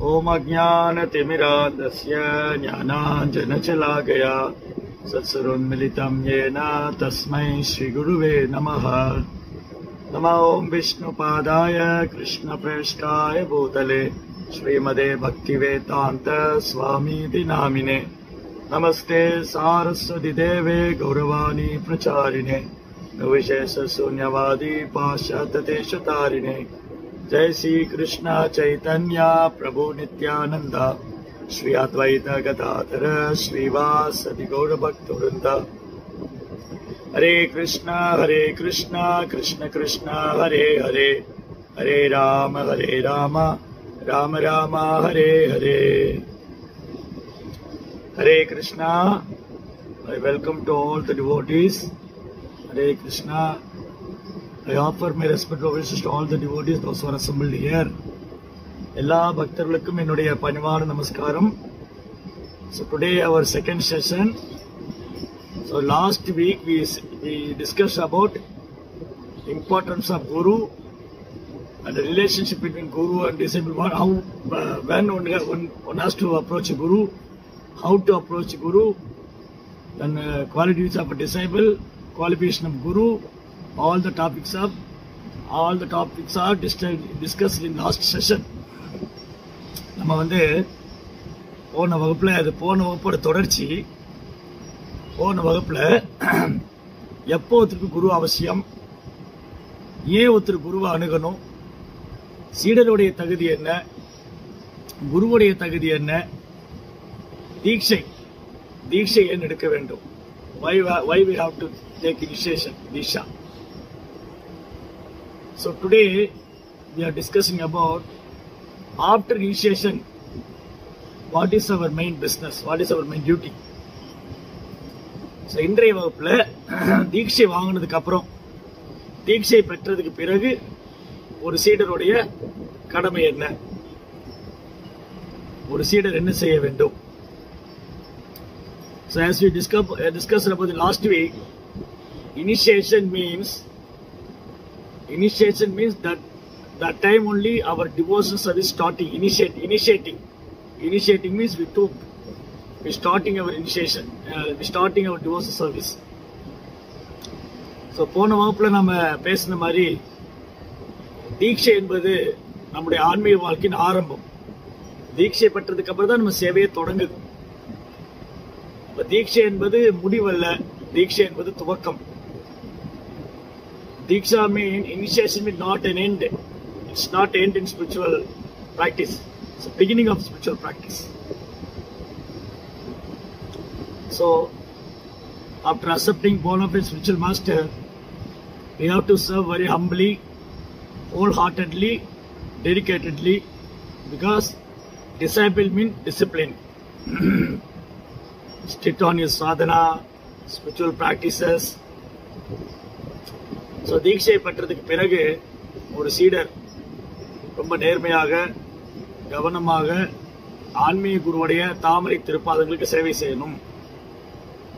ओम अज्ञानतिमिरान्धस्य ज्ञानाञ्जनशलाकया सत्सरोन्मिलितं येन तस्मै श्रीगुरुवे नमः। नमो ओं विष्णुपादाय कृष्णप्रेष्ठाय भूतले श्रीमदे भक्तिवेदान्त स्वामीति नामिने। नमस्ते सारस्वती देवे गौरवाणी प्रचारिणे विशेष शून्यवादी पाश्चात्यदेशतारिणे। जय श्री कृष्ण चैतन्य प्रभु नित्यानंद श्री अद्वैत गदाधर श्रीवासदि गौर भक्तवृंद। हरे कृष्ण कृष्ण कृष्ण हरे हरे, हरे राम राम राम हरे हरे। हरे Krishna. I welcome to all the devotees. Hare Krishna. I offer my respectful wishes to all the devotees, those who are assembled here. எல்லா பக்தர்களுக்கும் என்னுடைய பணிவான நமஸ்காரம். So today our second session. So last week we discussed about importance of Guru and the relationship between Guru and disciple. How when one has to approach a Guru, how to approach a Guru, then qualities of a disciple, qualification of Guru. All the topics are discussed in last session. நம்ம போன வகுப்போட தொடர்ச்சி. போன வகுப்புல எப்போ ஒருத்தருக்கு குரு அவசியம், ஏன் ஒருத்தர் குருவை அணுகணும், சீடருடைய தகுதி என்ன, குருவுடைய தகுதி என்ன, தீட்சை ஏன் எடுக்க வேண்டும், why we have to take initiation, Disha. So today we are discussing about after initiation, what is our main business, what is our main duty. So இன்றைய வகுப்புல தீட்சை வாங்கினதுக்கு அப்புறம், தீட்சை பெற்றதுக்கு பிறகு ஒரு சீடருடைய கடமை என்ன, ஒரு சீடர் என்ன செய்ய வேண்டும். So as we discussed about the last week, initiation means that time only our devotion service starting. Initiating means we starting our initiation, we starting our devotion service. So போன வகுப்புல நம்ம பேசின மாதிரி தீட்சை என்பது நம்முடைய ஆன்மீக வாழ்க்கையின் ஆரம்பம். தீட்சை பெற்றதுக்கு அப்புறம் தான் நம்ம சேவையை தொடங்குது. தீட்சை என்பது முடிவல்ல, தீட்சை என்பது துவக்கம். Diksha means initiation means not an end. It's not end in spiritual practice. It's the beginning of spiritual practice. So, after accepting bona-fide spiritual master, we have to serve very humbly, wholeheartedly, dedicatedly, because disciple means discipline. Strict on your sadhana, spiritual practices. So தீட்சை பெற்றதுக்கு பிறகு ஒரு சீடர் ரொம்ப நேர்மையாக, கவனமாக ஆன்மீக குருவுடைய தாமரை திருப்பாதங்களுக்கு சேவை செய்யணும்.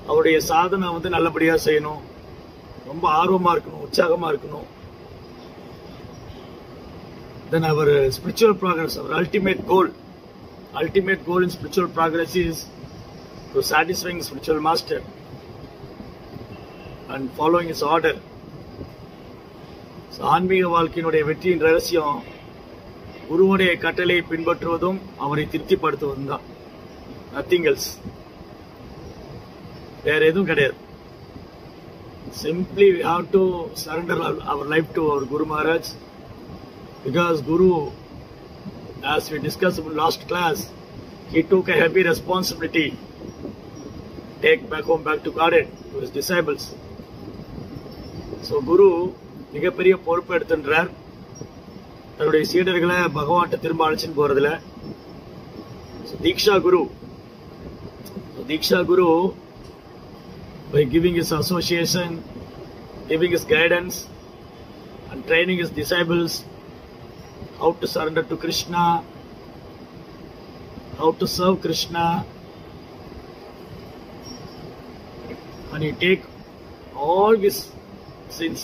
அவருடைய சாதனை நல்லபடியா செய்யணும், ரொம்ப ஆர்வமா இருக்கணும், உற்சாகமா இருக்கணும். Then our spiritual progress, our ultimate goal in spiritual progress is to satisfying spiritual master and following his order. ஆன்மீக வாழ்க்கையினுடைய வெற்றியின் ரகசியம் குருவுடைய கட்டளை பின்பற்றுவதும் அவரை திருப்திப்படுத்துவதும் தான். நத்திங் எல்ஸ், வேற எதுவும் கிடையாது. Simply we have to surrender our life to our Guru Maharaj, because Guru, as we discussed in last class, he took a heavy responsibility, take back to Godhead, to his disciples. So Guru மிகப்பெரிய பொறுப்பு எடுத்துன்றார், தன்னுடைய சீடர்களை பகவான்கிட்ட திரும்ப அழைச்சின்னு போறதுல. தீக்ஷா குரு by giving his association, giving his guidance and training his disciples how to surrender to Krishna, how to serve Krishna, and he take all his sins,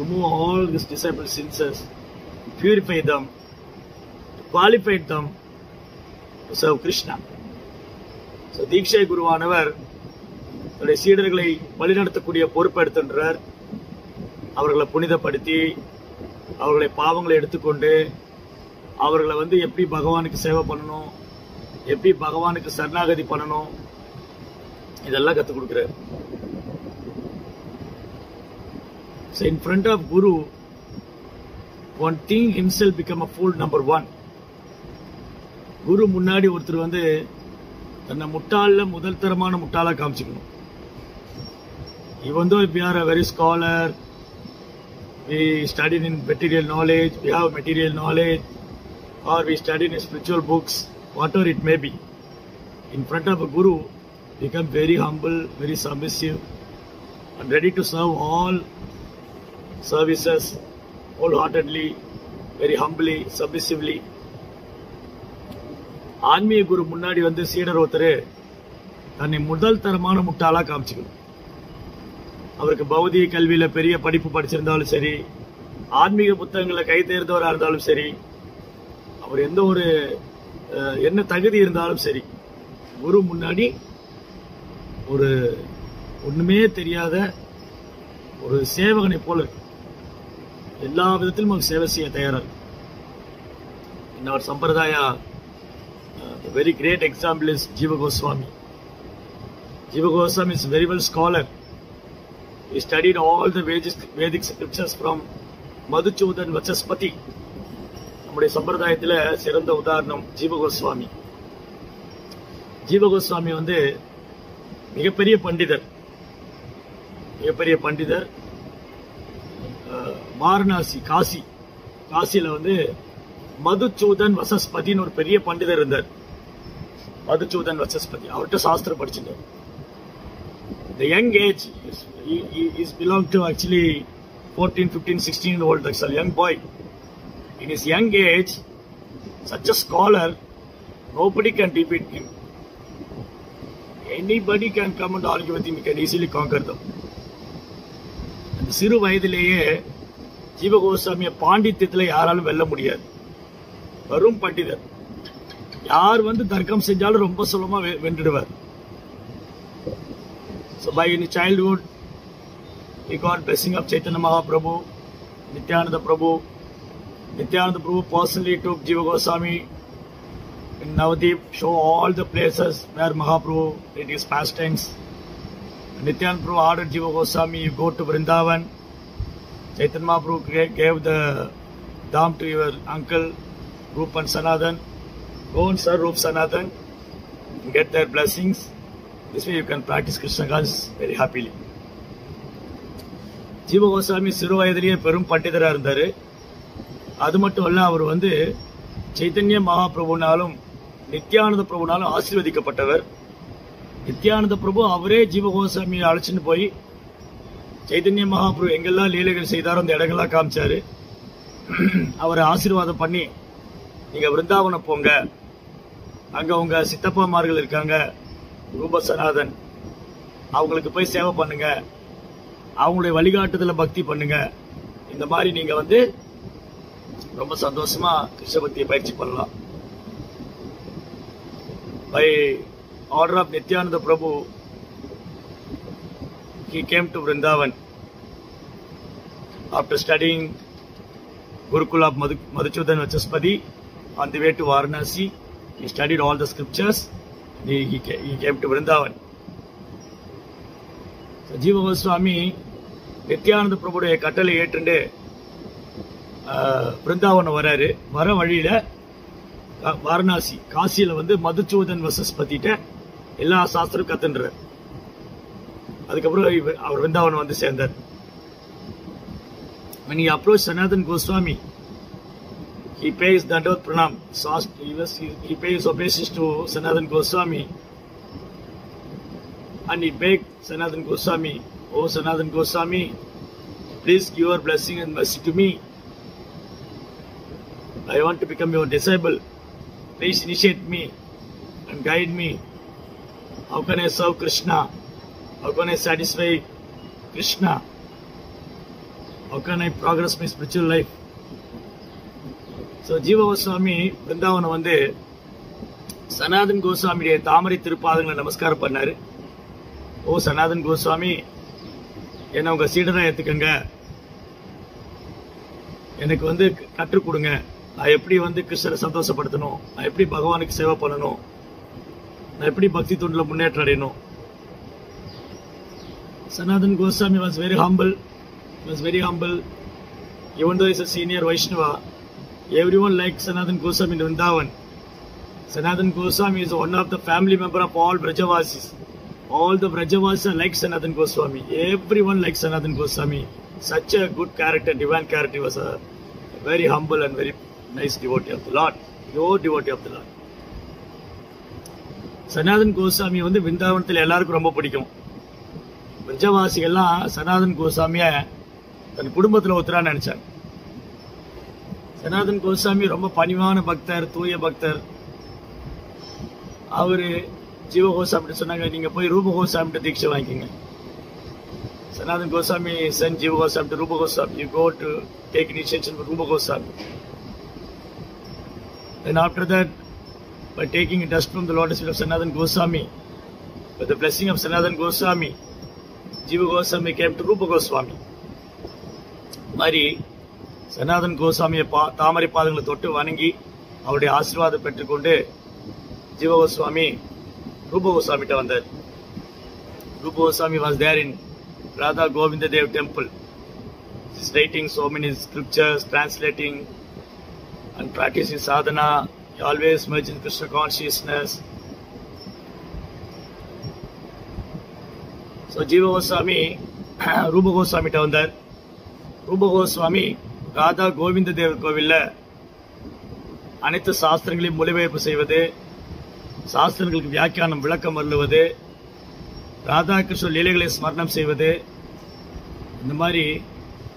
remove all his disciples' sins, purify them, qualified them to serve Krishna. So Diksha குருவானவர் தன்னுடைய சீடர்களை வழிநடத்தக்கூடிய பொறுப்பு எடுத்துன்றார். அவர்களை புனிதப்படுத்தி அவர்களை பாவங்களை எடுத்துக்கொண்டு அவர்களை எப்படி பகவானுக்கு சேவை பண்ணணும், எப்படி பகவானுக்கு சரணாகதி பண்ணணும், இதெல்லாம் கற்றுக் கொடுக்கிறார். So in front of Guru, one thing himself become a fool, number one. குரு முன்னாடி ஒருத்தர் தன்னை முட்டாள்ல முதல் தரமான முட்டாளா காமிச்சுக்கணும். Even though if we are a very scholar, we studied in material knowledge, we have material knowledge, or we studied in spiritual books, whatever it may be, in front of a Guru, become very humble, very submissive, and ready to serve all services wholeheartedly, very humbly, submissively. ஆன்மீக குரு முன்னாடி சீடர் ஒருத்தர் தன்னை முதல் தரமான முட்டாளா காமிச்சுக்கணும். அவருக்கு பௌதிக கல்வியில பெரிய படிப்பு படிச்சிருந்தாலும் சரி, ஆன்மீக புத்தகங்களை கை தேர்ந்தவராக இருந்தாலும் சரி, அவர் எந்த ஒரு என்ன தகுதி இருந்தாலும் சரி, குரு முன்னாடி ஒரு ஒண்ணுமே தெரியாத ஒரு சேவகனை போல இருக்கு. எல்லா விதத்திலும் அவர் சேவை செய்ய தயாரா இருக்கு. In our Sampradaya, a very great example is Jiva Goswami. Jiva Goswami is very well scholar. He studied all the Vedic scriptures from Madhuchudan Vachaspati. நம்முடைய சம்பிரதாயத்தில் சிறந்த உதாரணம் ஜீவ கோஸ்வாமி. ஜீவ கோஸ்வாமி மிகப்பெரிய பண்டிதர். வாரணாசி காசியில மதுச்சூதன் வசஸ்பதினு ஒரு பெரிய பண்டிதர் இருந்தார். மதுச்சூதன் வசஸ்பதி அவர்கிட்ட சாஸ்திரம் படிச்சுட்டார். The young age is belong to actually 14, 15, 16 year old, that's a young boy. In his young age, such a scholar, nobody can defeat him. Anybody can come and argue with him, he can easily conquer them. அந்த சிறு வயதிலேயே ஜீவ கோஸ்வாமியை பாண்டித்யத்தில் யாராலும் வெல்ல முடியாது. வரும் பண்டிதர், யார் தர்க்கம் செஞ்சாலும் ரொம்ப சுலபமா வென்றுடுவார். So by in childhood, he got blessing of Chaitanya Mahaprabhu, Nityananda Prabhu. Nityananda Prabhu personally took Jiva Goswami in Navadip, show all the places where Mahaprabhu did his pastimes. Nityananda Prabhu ordered Jiva Goswami, you go to Vrindavan. Chaitanya Mahaprabhu gave the dham to your uncle, Rup and Sanatan. Go and serve Rup Sanatan and get their blessings. This way you can practice Krishna consciousness very happily. ஜீவ கோஸ்வாமி சிறு வயதிலேயே பெரும் பண்டிதரா இருந்தாரு. அது மட்டும் அல்ல, அவர் சைத்தன்ய மகாபிரபுனாலும் நித்யானந்த பிரபுனாலும் ஆசீர்வதிக்கப்பட்டவர். நித்யானந்த பிரபு அவரே ஜீவ கோஸ்வாமியை அழைச்சிட்டு போய் சைத்தன்ய மகாபிரபு எங்கெல்லாம் லீலைகள் செய்தாரோ அந்த இடங்கள்லாம் காமிச்சாரு. அவரை ஆசீர்வாதம் பண்ணி, நீங்க விருந்தாவனம் போங்க, அங்க உங்க சித்தப்பாமார்கள் இருக்காங்க, ரூப சனாதன், அவங்களுக்கு போய் சேவை பண்ணுங்க, அவங்களுடைய வழிகாட்டுதல பக்தி பண்ணுங்க. இந்த மாதிரி நீங்க ரொம்ப சந்தோஷமா கிருஷ்ண பக்தியை பயிற்சி பண்ணலாம். By order of Nityananda Prabhu, he came to Vrindavan after studying Gurukula of Madhuchudan Vachaspati. On the way to Varanasi, he studied all the scriptures. He came to Vrindavan. So Jiva Goswami Nityananda பிரபுடைய கட்டளை ஏற்றுண்டு பிருந்தாவனம் வராரு. வர வழியில வாரணாசி காசியில மதுச்சூதன் வசஸ்பதிட்ட எல்லா சாஸ்திரம் கத்துன்றார். அதுக்கப்புறம் அவர் பிருந்தாவனம் சேர்ந்தார். When he approached Sanatan Goswami, he pays Dandot Pranam. He pays obeisance to Sanatan Goswami, and he begged Sanatan Goswami, "Oh Sanatan Goswami, please give your blessing and mercy to me. I want to become your disciple. Please initiate me and guide me. How can I serve Krishna? How can I satisfy Krishna? How can I progress my spiritual life?" So ஜீவ கோஸ்வாமி பிருந்தாவனம் வந்து சனாதன் கோஸ்வாமியுடைய தாமரை திருப்பாதங்களை நமஸ்காரம் பண்ணாரு. ஓ சனாதன் கோஸ்வாமி, என்ன உங்க சீடரா ஏத்துக்கங்க, எனக்கு வந்து கற்றுக் கொடுங்க, நான் எப்படி வந்து கிருஷ்ணரை சந்தோஷப்படுத்தணும், நான் எப்படி பகவானுக்கு சேவை பண்ணணும், நான் எப்படி பக்தி தொண்டுல முன்னேற்றம் அடையணும். Sanatan Goswami was very humble. He was very humble. Even though he is a senior Vaishnava, everyone liked Sanatan Goswami in Vrindavan. Sanatan Goswami is one of the family member of all Brajavasis. All the Brajavasis like Sanatan Goswami. Everyone likes Sanatan Goswami. Such a good character, divine character. He was a very humble and very nice devotee of the Lord. Pure devotee of the Lord. Sanatan Goswami வந்து விருந்தாவனத்தில் எல்லாருக்கும் ரொம்ப பிடிக்கும். பிரஜவாசிகள்லாம் சனாதன் கோஸ்வாமிய தன் குடும்பத்தில் ஒருத்தரா நினைச்சாங்க. சனாதன் கோஸ்வாமி ரொம்ப பணிவான பக்தர், தூய பக்தர். அவரு ஜீவ கோஸ்வாமி சொன்னாங்க, நீங்க போய் ரூப கோஸ்வாமி தீட்சை வாங்கிக்கோங்க. Sanatan Goswami sent Jiva Goswami to Rupa Goswami. You go to take initiation with Rupa Goswami. Then after that, by taking dust from the lotus feet of Sanatan Goswami, with the blessing of Sanatan Goswami, Jiva Goswami came to Rupa Goswami. Mari Sanatan Goswami தாமரை பாதங்களை தொட்டு வணங்கி அவருடைய ஆசீர்வாதம் பெற்றுக்கொண்டு Jiva Goswami Rupa Goswami கிட்ட வந்தார். Rupa Goswami was there in Radha Govinda Dev temple. He's writing so many scriptures, translating and practicing sadhana. He always merged in Krishna consciousness. So Jiva Goswami, Rupa Goswami down there. Rupa Goswami, Radha Govinda Dev Kovilla, அனைத்து சாஸ்திரங்களையும் மொழிபெயர்ப்பு செய்வது, சாஸ்திரங்களுக்கு வியாக்கியானம் விளக்கம் அருளுவது, ராதாகிருஷ்ண லீலைகளை ஸ்மரணம் செய்வது, இந்த மாதிரி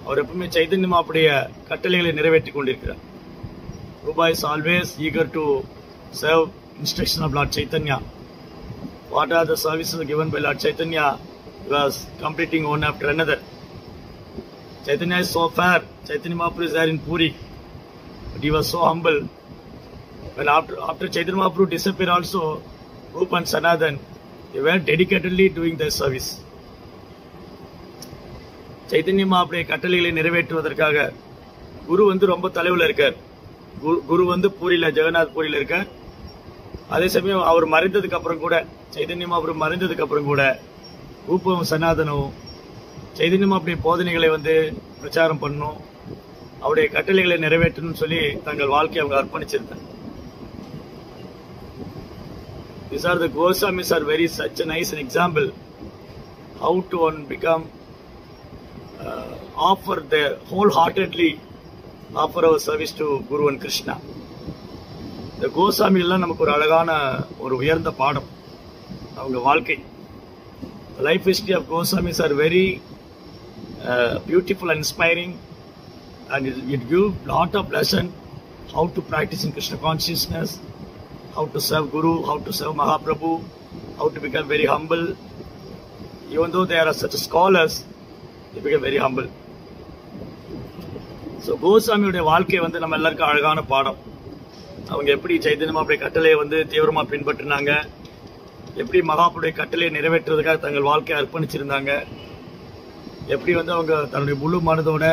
அவர் எப்பவுமே சைதன்ய மாப்புடைய கட்டளைகளை நிறைவேற்றி கொண்டிருக்கிறார். Rupa is always eager to serve instruction of Lord Chaitanya. What are the services given by Lord Chaitanya? He was completing one after another. Chaitanya is so fair. Chaitanya Mahaprabhu is there in Puri, but he was so humble. When after Chaitanya Mahaprabhu disappeared also, Rupa and Sanatan, they were dedicatedly doing their service. Chaitanya Mahaprabhu கட்டளைகளை நிறைவேற்றுவதற்காக குரு வந்து ரொம்ப தொலைவில் இருக்கார். குரு வந்து பூரியில, ஜெகநாத் பூரியில இருக்கார். அதே சமயம் அவர் மறைந்ததுக்கு அப்புறம் கூட, சைதன்ய மாஹாபிரபு மறைந்ததுக்கு அப்புறம் கூட ரூபம் சனாதனும் சைதன்ய மாஹாபிரபு போதனைகளை வந்து பிரச்சாரம் பண்ணணும், அவருடைய கட்டளைகளை நிறைவேற்றணும்னு சொல்லி தங்கள் வாழ்க்கையை அவங்க அர்ப்பணிச்சிருந்தாங்க. These are the Goswamis are very such a nice an example how to one become offer their wholeheartedly offer our service to Guru and Krishna. The Goswami எல்லாம் நமக்கு ஒரு அழகான ஒரு உயர்ந்த பாடம் அவங்க வாழ்க்கை. The life history of Goswamis are very beautiful and inspiring, and it gives lot of lesson how to practice in Krishna consciousness, how to serve Guru, how to serve Mahaprabhu, how to become very humble. Even though they are such scholars, they become very humble. So கோஸ்வாமியுடைய வாழ்க்கை வந்து நம்ம எல்லாருக்கும் அழகான பாடம். அவங்க எப்படி சைதன்ய மாஹாபிரபு கட்டளையை வந்து தீவிரமா பின்பற்றினாங்க, எப்படி மகாபிரபுடைய கட்டளையை நிறைவேற்றுவதற்காக தங்கள் வாழ்க்கையை அர்ப்பணிச்சிருந்தாங்க, எப்படி வந்து அவங்க தன்னுடைய முழு மனதோட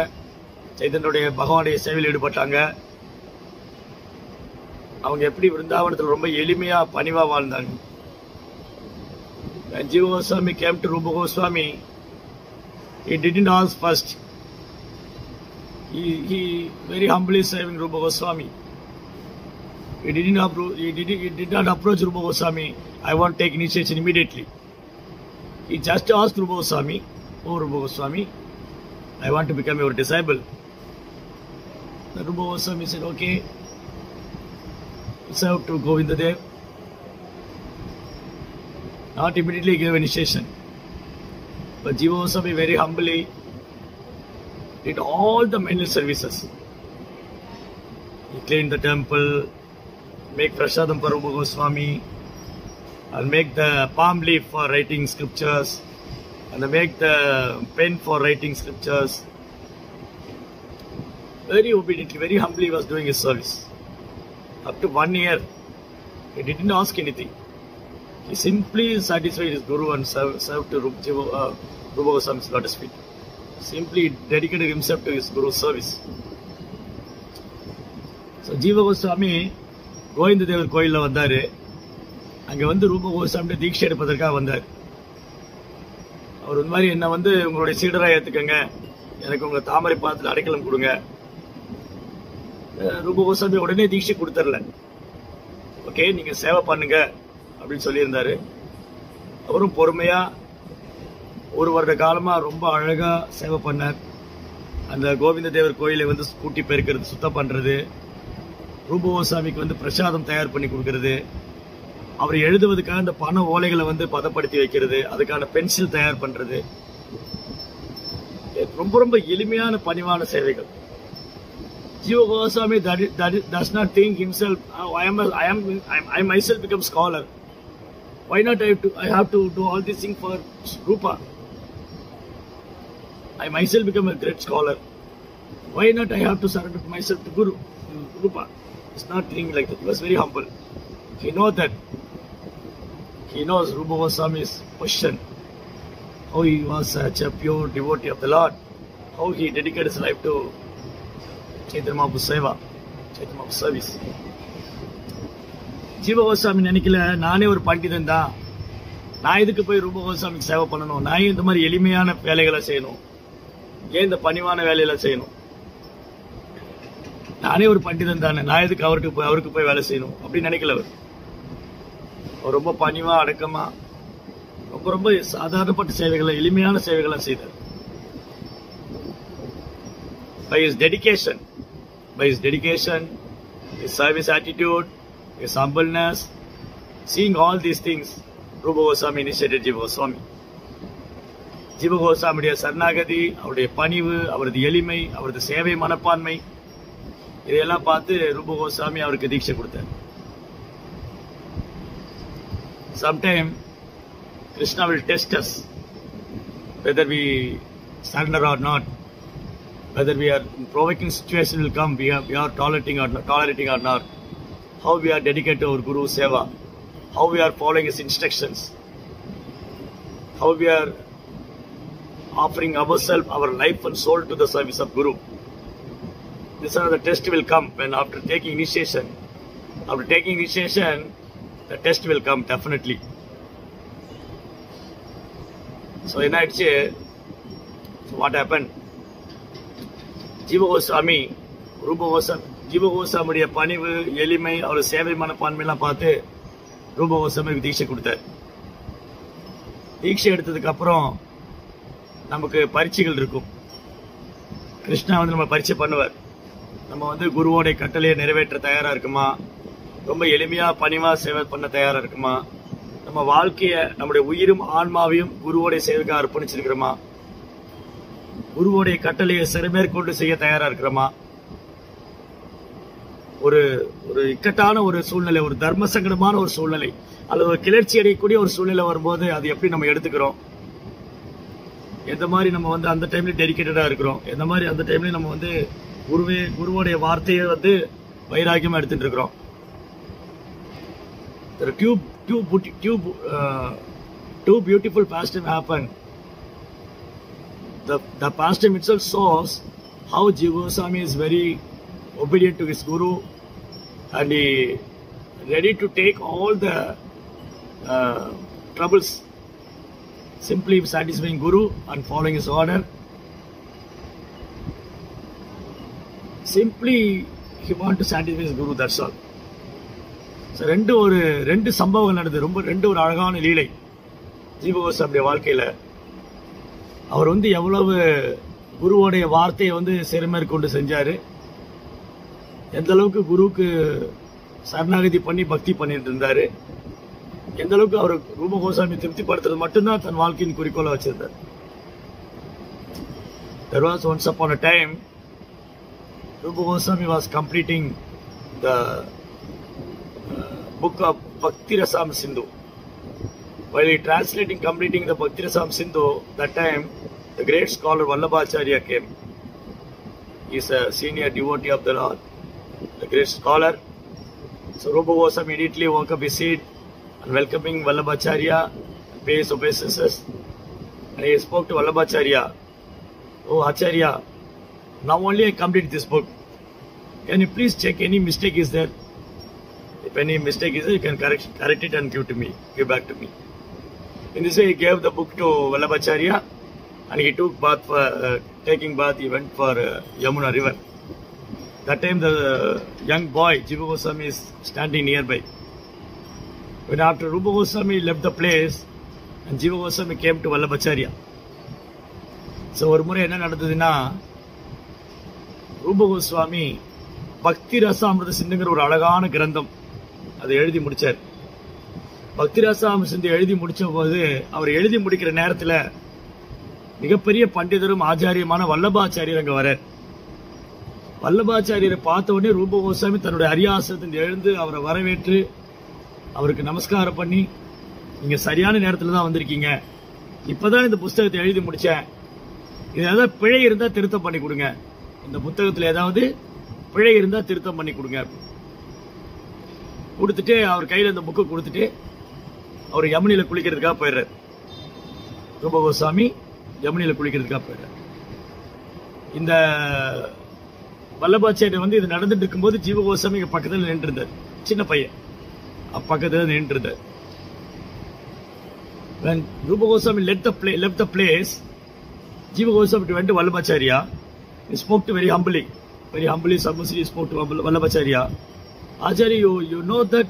சைதன்யனுடைய பகவானுடைய சேவையில் ஈடுபட்டாங்க, அவங்க எப்படி விருந்தாவனத்தில் ரொம்ப எளிமையா பணிவா வாழ்ந்தாங்க. When Jiva Goswami came to Rupa Goswami, he didn't ask first. He very humbly serving Rupa Goswami. He did not approach Rupa Goswami, I want to take initiation immediately. He just asked Rupa Goswami, oh Rupa Goswami, I want to become your disciple. The Rupa Goswami said, okay, it's out to Govinda Dev. Not immediately gave initiation. But Jiva Goswami very humbly did all the menial services. He cleaned the temple, make prasadam for Rupa Goswami, and make the palm leaf for writing scriptures, and make the pen for writing scriptures. Very obediently, very humbly he was doing his service. Up to 1 year, he didn't ask anything. He simply satisfied his Guru and served to Rupa Goswami's lotus feet. Simply dedicated himself to his Guru's service. So Jiva Goswami Govinda Devar கோயில்ல வந்தாரு. அங்க வந்து ரூப கோஸ்வாமி தீட்சை எடுப்பதற்காக வந்தார். அவர் இந்த மாதிரி என்ன வந்து உங்களுடைய சீடரா ஏத்துக்கங்க, எனக்கு உங்க தாமரை பாதத்துல அடைக்கலம் கொடுங்க. ரூப கோஸ்வாமி உடனே தீட்சை கொடுத்துடல. ஓகே, நீங்க சேவை பண்ணுங்க அப்படின்னு சொல்லியிருந்தாரு. அவரும் பொறுமையா 1 வருட காலமா ரொம்ப அழகா சேவை பண்ணார். அந்த கோவிந்த தேவர் கோயிலை வந்து கூட்டி பெருக்கிறது, சுத்தம் பண்றது, ரூப கோஸ்வாமிக்கு வந்து பிரசாதம் தயார் பண்ணி கொடுக்கறது, அவர் எழுதுவதற்காக அந்த பண ஓலைகளை வந்து பதப்படுத்தி வைக்கிறது, அதுக்கான பென்சில் தயார் பண்றது, ரொம்ப ரொம்ப எளிமையான பணிவான சேவைகள். Jiva Goswami does not think himself, I myself become scholar. Why not I have to do all these things for Rupa? I myself become a great scholar. Why not I have to surrender myself to Guru, Rupa? He's not thinking like that. He was very humble. He knows that. He knows Rupa Goswami's position. How he was such a pure devotee of the Lord. How he dedicated his life to Chaitanya Mahaprabhu Seva, Chaitanya Mahaprabhu service. Jiva Goswami நினைக்கல நானே ஒரு பண்டிதன் தான், நான் இதுக்கு போய் ரூப கோஸ்வாமிக்கு சேவை பண்ணணும், நான் இந்த மாதிரி எளிமையான வேலைகளை செய்யணும், ஏன் இந்த பணிவான வேலையில செய்யணும், நானே ஒரு பண்டிதன் தானே, நான் எதுக்கு அவருக்கு போய் வேலை செய்யணும் அப்படின்னு நினைக்கல. அவர் ரொம்ப பணிவா அடக்கமா ரொம்ப ரொம்ப சாதாரணப்பட்ட சேவைகளை, எளிமையான சேவைகளை செய்தார். By his dedication, his service attitude, his humbleness, seeing all these things, Rupa Goswami initiated Jiva Goswami. Jiva Goswami சரணாகதி, அவருடைய பணிவு, அவரது எளிமை, அவரது சேவை மனப்பான்மை, இதையெல்லாம் பார்த்து ரூப கோஸ்வாமி அவருக்கு தீட்சை கொடுத்தார். Sometime Krishna will test us whether we surrender or not, whether we are provoking situation will come, we are tolerating or not, how we are dedicated to our Guru Seva, how we are following his instructions, how we are offering ourselves, our life and soul to the service of Guru. This is the test will come when after taking initiation. After taking initiation, the test will come definitely. So what happened? Jiva Goswami, Rupa Goswami, Jiva Goswami பணிவு, எளிமை, அவர் சேவை மனப்பான்மையெல்லாம் பார்த்து ரூப கோஸ்வாமிக்கு தீட்சை கொடுத்தார். தீட்சை எடுத்ததுக்கு அப்புறம் நமக்கு பரீட்சைகள் இருக்கும். கிருஷ்ணா வந்து நம்ம பரீட்சை பண்ணுவார். நம்ம வந்து குருவோடைய கட்டளையை நிறைவேற்ற தயாரா இருக்குமா, ரொம்ப எளிமையா பணிவா சேவை பண்ண தயாரா இருக்குமா, நம்ம வாழ்க்கைய நம்முடைய உயிரும் ஆன்மாவையும் குருவோடைய சேவைக்காக அர்ப்பணிச்சிருக்கிறோமா, குருவோடைய கட்டளையை சிறமேற்கொண்டு செய்ய தயாரா இருக்கிறோமா, ஒரு ஒரு இக்கட்டான ஒரு சூழ்நிலை, ஒரு தர்ம சங்கடமான ஒரு சூழ்நிலை அல்லது ஒரு கிளர்ச்சி அடையக்கூடிய ஒரு சூழ்நிலை வரும்போது அது எப்படி நம்ம எடுத்துக்கிறோம், எந்த மாதிரி நம்ம வந்து அந்த டைம்ல டெடிகேட்டடா இருக்கிறோம், எந்த மாதிரி அந்த டைம்ல நம்ம வந்து குருவோடைய வார்த்தையை வந்து வைராக்கியமா எடுத்துட்டு இருக்கிறோம். There are two beautiful pastime happened. The pastime itself shows how Jiva Goswami is very obedient to his Guru and he ready to take all the troubles, simply satisfying Guru and following his order. Simply he want to satisfy his Guru, that's all. So ரெண்டு சம்பவங்கள் நடந்தது. ரெண்டு ஒரு அழகான லீலை ஜீவ கோஸ்வாமியுடைய வாழ்க்கையில. அவர் வந்து எவ்வளவு குருவோடைய வார்த்தையை வந்து சிறமேற்கொண்டு செஞ்சாரு, எந்த அளவுக்கு குருவுக்கு சரணாகதி பண்ணி பக்தி பண்ணிட்டு இருந்தாரு, எந்த அளவுக்கு அவர் ரூப கோஸ்வாமி திருப்திப்படுத்துறது மட்டும்தான் தன் வாழ்க்கையின் குறிக்கோளை வச்சிருந்தார். There was once upon a time Rupa Goswami was completing the book of Bhakti Rasam Sindhu. While he completing the Bhakti Rasam Sindhu, that time the great scholar Vallabhacharya came. He is a senior devotee of the Lord, the great scholar. So Rupa Goswami immediately woke up his seat and welcoming Vallabhacharya, pays obeisances. And he spoke to Vallabhacharya. Oh Acharya, now only I complete this book. Can you please check any mistake is there? If any mistake is there, you can correct it and give back to me. In this way, he gave the book to Vallabhacharya, and he took bath for taking bath. He went for Yamuna river. That time, the young boy Jiva Goswami is standing nearby. When after Rupa Goswami left the place, and Jiva Goswami came to Vallabhacharya. So, ஒரு முறை என்ன நடந்ததுன்னா, ரூப கோஸ்வாமி பக்தி ரசாமிருத சிந்துங்கிற ஒரு அழகான கிரந்தம் அதை எழுதி முடிச்சார். பக்தி ரசாமிருத சிந்து எழுதி முடிச்ச போது அவர் எழுதி முடிக்கிற நேரத்தில் மிகப்பெரிய பண்டிதரும் ஆச்சாரியமான வல்லபாச்சாரியர் அங்க வரார். வல்லபாச்சாரியரை பார்த்த உடனே ரூப கோஸ்வாமி தன்னுடைய அரியாசனத்தில் எழுந்து அவரை வரவேற்று அவருக்கு நமஸ்காரம் பண்ணி, நீங்க சரியான நேரத்தில் தான் வந்திருக்கீங்க, இப்பதான் இந்த புஸ்தகத்தை எழுதி முடிச்சேன், இது ஏதாவது பிழை இருந்தா திருத்தம் பண்ணி கொடுங்க, இந்த புத்தகத்தில் ஏதாவது பிழை இருந்தா திருத்தம் பண்ணி கொடுங்க கொடுத்துட்டு அவர் கையில் இந்த புக்கை கொடுத்துட்டு அவர் யமுனியில குளிக்கிறதுக்காக போயிடுறார். ரூப கோஸ்வாமி யமுனியில குளிக்கிறதுக்காக போயிடுறார். இந்த வல்லபாச்சாரியர் வந்து இது நடந்துட்டு இருக்கும்போது ஜீவ கோஸ்வாமி பக்கத்தில் நின்று இருந்தார். சின்ன பையன் பக்கத்தில் நின்று இருந்தார். When Rupa Goswami left the place, Jiva Goswami went to Vallabhacharya. He spoke to very humbly, submissively spoke to Vallabhacharya. Acharya, you know that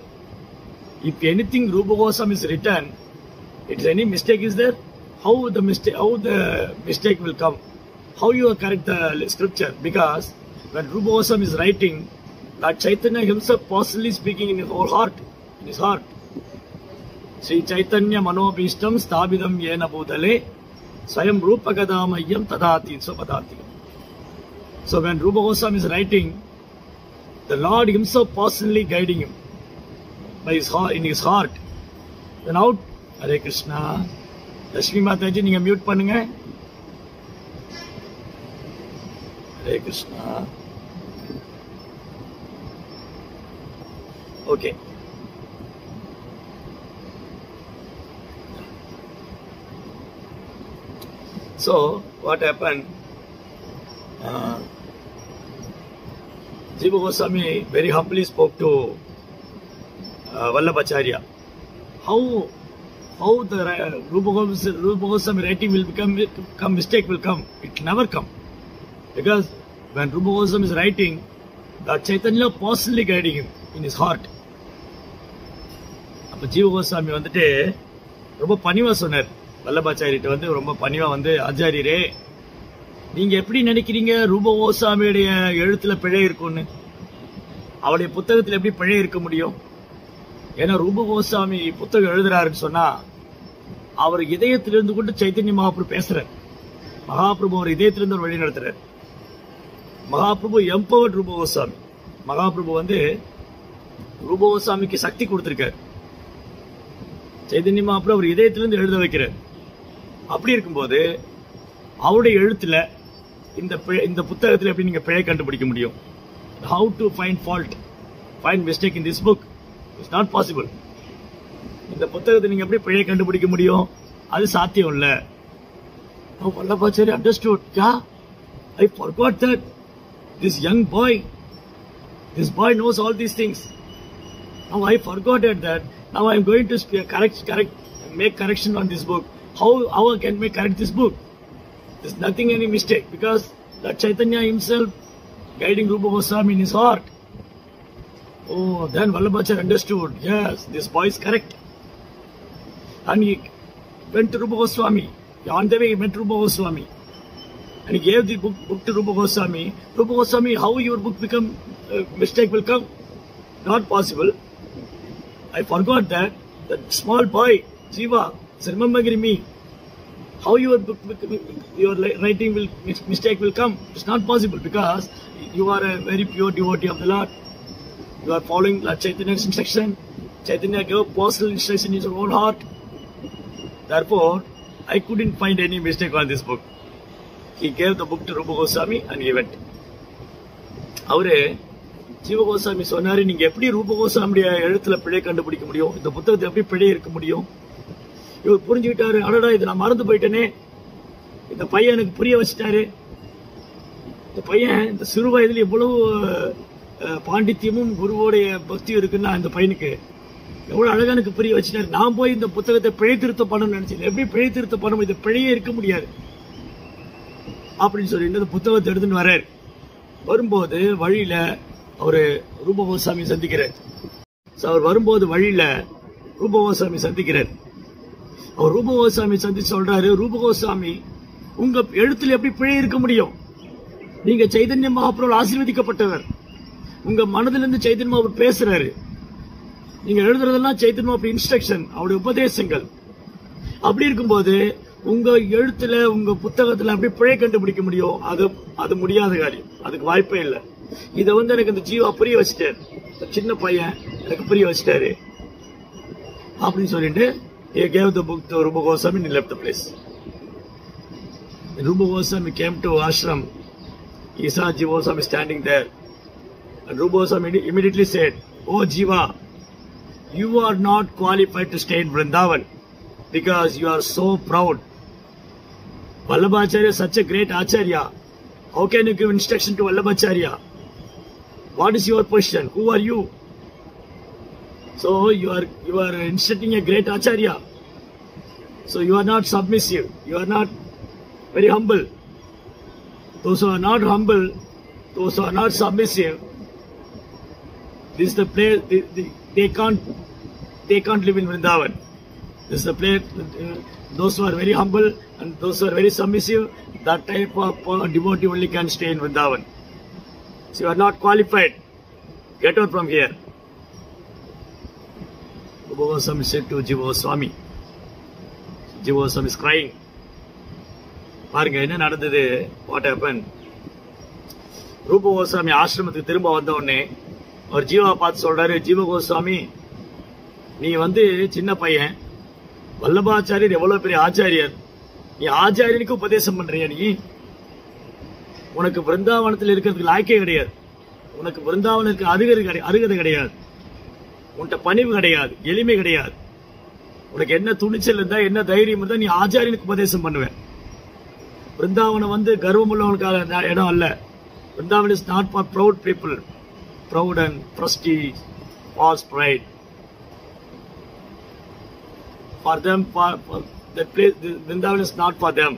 if anything Rupa Goswami is written, if any mistake is there, how the mistake will come? How you correct the scripture? Because when Rupa Goswami is writing, Lord Chaitanya himself personally speaking in his whole heart, in his heart. Sri Chaitanya Manobhishtam Stabidam Yena Bhutale Swayam Rupa Gadamayyam Tadati Sopadati. So when Rupa Goswami is writing, the Lord himself personally guiding him by his heart, in his heart. Then out, Hare Krishna. Lakshmi Mataji, you mute pannunga. Hare Krishna. Okay. So, what happened? Jiva Goswami very humbly spoke to Vallabhacharya. How the Rupa Goswami writing will become mistake will come. It never come. Because when Rupa Goswami is writing, Lord Chaitanya personally guiding him in his heart. அப்ப ஜீவ கோஸ்வாமி வந்துட்டு ரொம்ப பணிவா சொன்னார். வல்லபாச்சாரிட்ட வந்து ரொம்ப பணிவா வந்து, ஆச்சாரியரே, நீங்க எப்படி நினைக்கிறீங்க ரூப கோஸ்வாமியுடைய எழுத்துல பிழை இருக்கும்னு? அவருடைய புத்தகத்தில் எப்படி பிழை இருக்க முடியும்? ஏன்னா ரூப கோஸ்வாமி புத்தகம் எழுதுறாருன்னு சொன்னா அவர் இதயத்திலிருந்து கொண்டு சைத்தன்ய மகாபிரபு பேசுறார். மகாபிரபு அவர் இதயத்திலிருந்து ஒரு வழி நடத்துறார். மகாபிரபு எம்பவர்ட் ரூப கோஸ்வாமி. மகாபிரபு வந்து ரூப கோஸ்வாமிக்கு சக்தி கொடுத்திருக்கார். சைதன்ய மகாபிரபு அவர் இதயத்திலிருந்து எழுத வைக்கிறார். அப்படி இருக்கும்போது அவருடைய எழுத்துல இந்த புத்தகத்தில் எப்படி நீங்க பிழை கண்டுபிடிக்க முடியும்? How to find mistake in this book? It's not possible. இந்த புத்தகத்தை நீங்க எப்படி பிழை கண்டுபிடிக்க முடியும்? அது சாத்தியம் இல்ல. Now Vallabhacharya understood. Yeah, I forgot that this young boy, knows all these things. Now I forgot that. Now I am going to make correction on this book. How I can correct this book? There's nothing any mistake because Lord Chaitanya himself guiding Rupa Goswami in his heart. Oh, then Vallabhacharya understood. Yes, this boy is correct. And he went to Rupa Goswami. On the way he met Rupa Goswami. And he gave the book to Rupa Goswami. Rupa Goswami, how your book become mistake will come? Not possible. I forgot that small boy, Jiva, is remembering me. How your writing mistake will come? It's not possible because you are a very pure devotee of the Lord. You are following Lord Chaitanya's instruction. Chaitanya gave personal instruction in his own heart. Therefore, I couldn't find any mistake on this book. He gave the book to Rupa Goswami and he went. அவரு ஜீவகோசாமி சொன்னாரு, நீங்க எப்படி ரூபகோசாமியுடைய எழுத்துல பிழை கண்டுபிடிக்க முடியும், இந்த புத்தகத்தை எப்படி பிழை இருக்க முடியும்? இவர் புரிஞ்சுக்கிட்டாரு, அடடா இது நான் மறந்து போயிட்டேனே, இந்த பையன் எனக்கு புரிய வச்சுட்டாரு. இந்த பையன் இந்த சிறு வயதுல எவ்வளவு பாண்டித்யமும் குருவோடைய பக்தியும் இருக்குன்னா இந்த பையனுக்கு எவ்வளவு அழகா எனக்கு புரிய வச்சுட்டாரு. நான் போய் இந்த புத்தகத்தை பிழை திருத்தம் பண்ணணும்னு நினைச்சேன். எப்படி பிழை திருத்தம் பண்ணணும், இது பிழையே இருக்க முடியாது அப்படின்னு சொல்லிட்டு இந்த புத்தகத்தை எடுத்துன்னு வர்றாரு. வரும்போது வழியில அவரு ரூபகோசாமி சந்திக்கிறார். அவர் வரும்போது வழியில ரூபகோசாமி சந்திக்கிறார். அவர் ரூபகோசாமி சந்திச்சு சொல்றாரு, ரூபகோசாமி உங்க எழுத்துல எப்படி பிழை இருக்க முடியும்? நீங்க சைதன்ய மகாபிரபு ஆசீர்வதிக்கப்பட்டவர். உங்க மனதிலிருந்து சைதன்ய மகாபிரபு பேசுறாரு. நீங்க எழுதுறதெல்லாம் சைதன்ய மகாபிரபு இன்ஸ்ட்ரக்ஷன், அவருடைய உபதேசங்கள். அப்படி இருக்கும்போது உங்க எழுத்துல உங்க புத்தகத்துல அப்படி பிழை கண்டுபிடிக்க முடியும்? அது முடியாத காரியம், அதுக்கு வாய்ப்பே இல்லை. இதை எனக்கு இந்த ஜீவா புரிய வச்சுட்டாரு, சின்ன பையன் எனக்கு புரிய வச்சுட்டாரு அப்படின்னு சொல்லிட்டு he gave the book to Rupa Goswami and he left the place. When Rupa Goswami came to ashram, he saw Jiva Goswami standing there, and Rupa Goswami immediately said, "Oh Jiva, you are not qualified to stay in Vrindavan because you are so proud. Vallabhacharya is such a great acharya. How can you give instruction to Vallabhacharya? What is your position? Who are you? So you are instructing a great acharya. So you are not submissive. You are not very humble. Those who are not humble, those who are not submissive, this is the place. They can't live in Vrindavan. This is the place. Those who are very humble and those who are very submissive, that type of devotee only can stay in Vrindavan. So you are not qualified. Get out from here." Rupa Goswami said to Jiva Goswami. Jiva Goswami is crying. பாருங்க என்ன நடந்தது, what happened. ரூப கோஸ்வாமி ஆசிரமத்துக்கு திரும்ப வந்த உடனே அவர் ஜீவா பார்த்து சொல்றாரு, ஜீவ கோஸ்வாமி நீ சின்ன பையன், வல்லபாச்சாரியர் எவ்வளவு பெரிய ஆச்சாரியர், நீ ஆச்சாரியனுக்கு உபதேசம் பண்றிய, நீ உனக்கு பிருந்தாவனத்தில் இருக்கிறதுக்கு லாய்க்கே கிடையாது, உனக்கு பிருந்தாவனுக்கு அருகதை கிடையாது, உன்கிட்ட பணிவு கிடையாது, எளிமை கிடையாது, உனக்கு என்ன துணிச்சல் இருந்தா என்ன தைரியம் இருந்தா நீ ஆச்சாரியனுக்கு உபதேசம் பண்ணுவேன். பிருந்தாவனம் கர்வம் உள்ளவனுக்காக இடம் அல்ல. Brindavan is not for proud people, proud and prestige, false pride. For them, for that place, Vrindavan is not for them.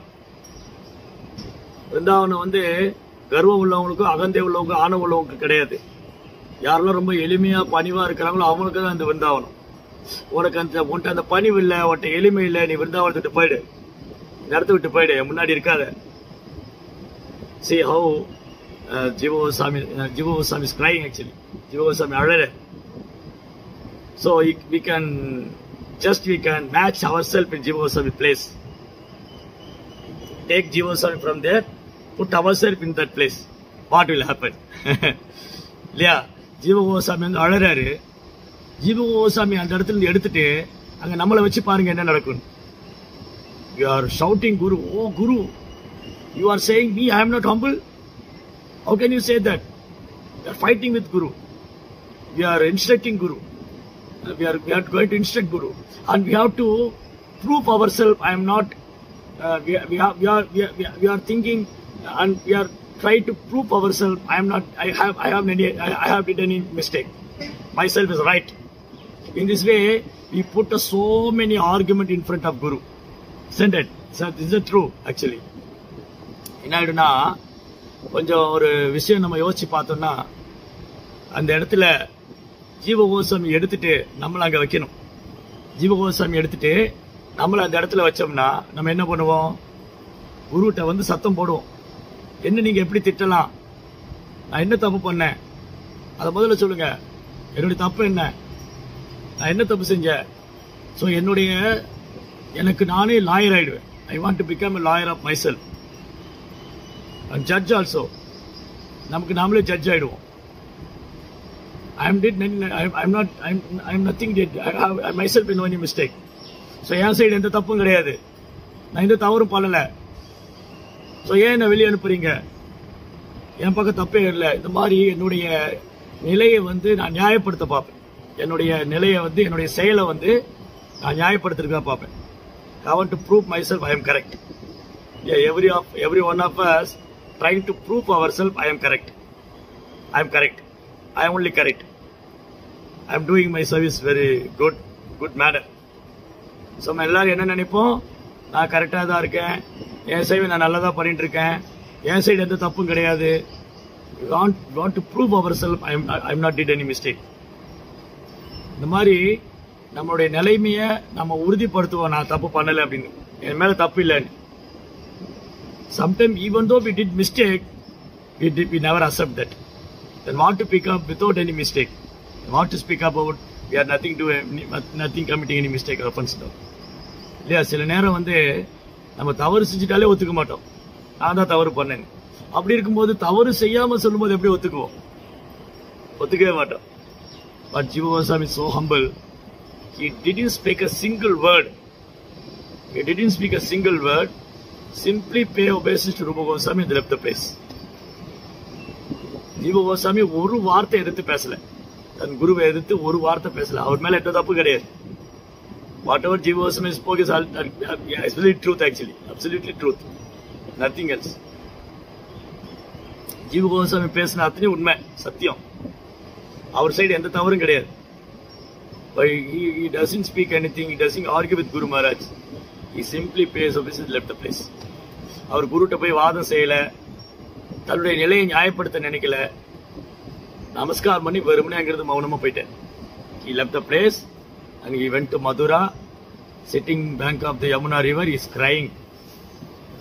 Vrindavan கர்வம் உள்ளவங்களுக்கும் அகந்தே உள்ளவங்க ஆணவ உள்ளவங்க கிடையாது. யாரெல்லாம் ரொம்ப எளிமையா பணிவா இருக்கிறாங்களோ அவங்களுக்கு தான் இந்த விருந்தாவனம். உனக்கு அந்த பணிவு இல்லை, உன்ட்ட எளிமை இல்லை, நீ விருந்தாவனத்தை விட்டு போயிடு, இடத்த விட்டு போயிடு, முன்னாடி இருக்காத. See how Jiva Goswami is crying actually. Jiva Goswami அழற. So we can match ourselves in Jiva Goswami place. Take Jiva Goswami from there, put ourselves in that place. What will happen? இல்லையா? ஜீவ கோஸ்வாமி அழறாரு. ஜீவ கோஸ்வாமி அந்த இடத்துல இருந்து எடுத்துட்டு அங்க நம்மளை வச்சு பாருங்க என்ன நடக்கும். You are shouting Guru, oh Guru, you are saying me I am not humble. How can you say that? We are fighting with Guru. We are instructing Guru. We are going to instruct Guru, and we have to prove ourselves. I am not. We are thinking, and we are trying to prove ourselves. I am not. I have did any mistake. Myself is right. In this way, we put so many arguments in front of Guru. Isn't it? So this is true actually. என்ன ஆயிடுனா, கொஞ்சம் ஒரு விஷயம் நம்ம யோசிச்சு பார்த்தோம்னா, அந்த இடத்துல ஜீவ கோஸ்வாமி எடுத்துட்டு நம்மள அங்க வைக்கணும். ஜீவ கோஸ்வாமி எடுத்துட்டு நம்மள அந்த இடத்துல வச்சோம்னா நம்ம என்ன பண்ணுவோம்? குருட்ட சத்தம் போடுவோம். என்ன நீங்க எப்படி திட்டலாம்? நான் என்ன தப்பு பண்ணேன்? அதை முதல்ல சொல்லுங்க. என்னுடைய தப்பு என்ன? நான் என்ன தப்பு செஞ்சேன்? ஸோ எனக்கு நானே லாயர் ஆயிடுவேன். I want to become a lawyer of my self and judge also. நமக்கு நாமளே ஜட்ஜ் ஆயிடுவோம். I'm nothing did. I myself in no any mistake. So N side எந்த தப்பும் கிடையாது, நான் எந்த தவறும் பண்ணல. ஸோ ஏன் என்ன வெளியே அனுப்புறீங்க? என் பக்கம் தப்பே இல்லை. இந்த மாதிரி நிலையை வந்து நான் நியாயப்படுத்த பார்ப்பேன். என்னுடைய நிலையை வந்து என்னுடைய செயலை வந்து நான் நியாயப்படுத்துறதுக்காக பார்ப்பேன். I want to prove myself I am correct. Yeah, every one of us trying to prove ourselves I am correct. I am correct. I am only correct. I am doing my service very good manner. So நம்ம எல்லாரும் என்ன நினைப்போம், நான் கரெக்டாக தான் இருக்கேன், என் side நான் நல்லா தான் பண்ணிட்டு இருக்கேன், என் சைடு எந்த தப்பும் கிடையாது. want to prove ourselves I am not did any mistake. இந்த மாதிரி நம்மளுடைய நிலைமையை நம்ம உறுதிப்படுத்துவோம், நான் தப்பு பண்ணலை அப்படின்னு, என் மேலே தப்பு இல்லைன்னு. Sometimes even though we did mistake, we never accept that. Then want to pick up without any mistake. Want to speak about we are nothing committing any mistake or offense. இல்லையா? சில நேரம் வந்து நம்ம தவறு செஞ்சுட்டாலே ஒத்துக்க மாட்டோம், நான் தான் தவறு பண்ணேன். அப்படி இருக்கும்போது தவறு செய்யாம சொல்லும்போது எப்படி ஒத்துக்குவோம்? ஒத்துக்கவே மாட்டோம். But Jiva Goswami is so humble. He didn't speak a single word. Simply pay obeisance to Rupa Goswami and left the place. Jiva Goswami ஒரு வார்த்தை எடுத்து பேசல, தன் குருவை எதிர்த்து ஒரு வார்த்தை பேசல. அவர் மேல எந்த தப்பு கிடையாது. Whatever Jiva Goswami spoke is absolutely truth, actually. Absolutely truth. Nothing else. Jiva Goswami பேசின அத்தனை உண்மை, சத்தியம். அவர் சைடு எந்த தவறும் கிடையாது. He doesn't speak anything. He doesn't argue with Guru Maharaj. He simply pays obeisance and left the place. அவர் குருட்ட போய் வாதம் செய்யல, தன்னுடைய நிலையை நியாயப்படுத்த நினைக்கல, நமஸ்காரம் பண்ணி வெறுமனே அங்கிருந்து மௌனமா போயிட்டேன். He left the place and he went to Mathura. Sitting bank of the Yamuna river, he is crying.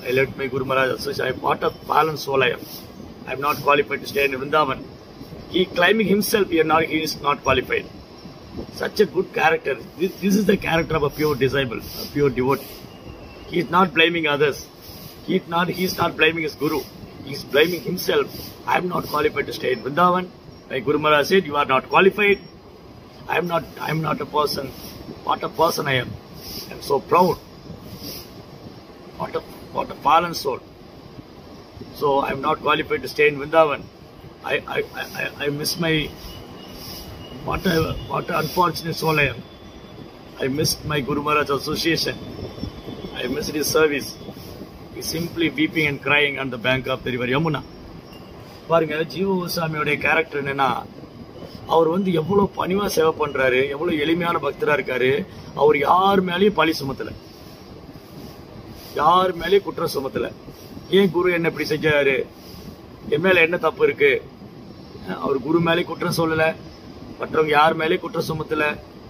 I left my Guru Maharaj association. What a fallen soul I am. I am not qualified to stay in Vrindavan. He claiming himself he is not qualified. Such a good character. This is the character of a pure disciple, a pure devotee. He is not blaming others. He is not blaming his Guru. He is blaming himself. I am not qualified to stay in Vrindavan. My Guru Maharaj said, you are not qualified. I am not a person. What a person I am. I am so proud. What a fallen soul. So I am not qualified to stay in Vrindavan. I miss my, what an unfortunate soul I am. I missed my Guru Maharaj association. I missed his service. He simply weeping and crying on the bank of the river Yamuna. பாருங்க, ஜீவ கோஸ்வாமியோட character என்னன்னா, அவர் வந்து எவ்வளவு பணிவா சேவை பண்றாரு, எவ்வளவு எளிமையான பக்தரா இருக்காரு. அவர் யார் மேலேயும் பழி சுமத்தல, யார் மேலேயும் குற்றம் சுமத்தல. ஏன் குரு என்ன இப்படி செஞ்சாரு, என் மேல என்ன தப்பு இருக்கு, அவர் குரு மேலே குற்றம் சொல்லல, மற்றவங்க யார் மேலே குற்றம் சுமத்தல.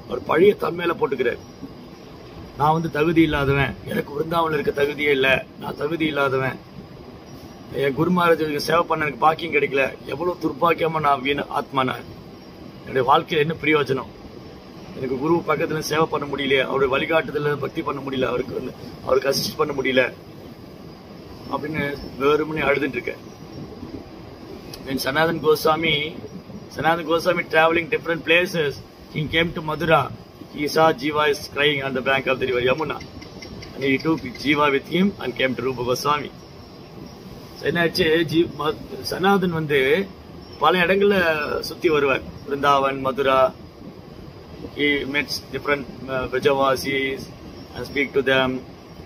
அவர் பழிய தன் மேல போட்டுக்கிறார். நான் வந்து தகுதி இல்லாதவன், எனக்கு விருந்தாவன் இருக்க தகுதியே இல்லை, நான் தகுதி இல்லாதவன், என் குரு மகாராஜுக்கு சேவை பண்ண எனக்கு பாக்கியம் கிடைக்கல, எவ்வளவு துர்பாக்கியமா நான் வீண ஆத்மா, நான் என்னுடைய வாழ்க்கையில் என்ன பிரயோஜனம், எனக்கு குரு பக்கத்துல சேவை பண்ண முடியல, அவருடைய வழிகாட்டுதல பக்தி பண்ண முடியல, அவருக்கு அசிஸ்ட் பண்ண முடியல அப்படின்னு வெறுமனே அழுதுட்டு இருக்கேன். When Sanatan Goswami traveling different places, he came to Mathura. He saw Jiva is crying on the bank of the river Yamuna, and he took Jiva with him and came to Rupa Goswami. என்னாச்சு, சனாதன் வந்து பல இடங்கள்ல சுத்தி வருவார், Vrindavan, Mathura. He meets different Vrajavasis and speak to them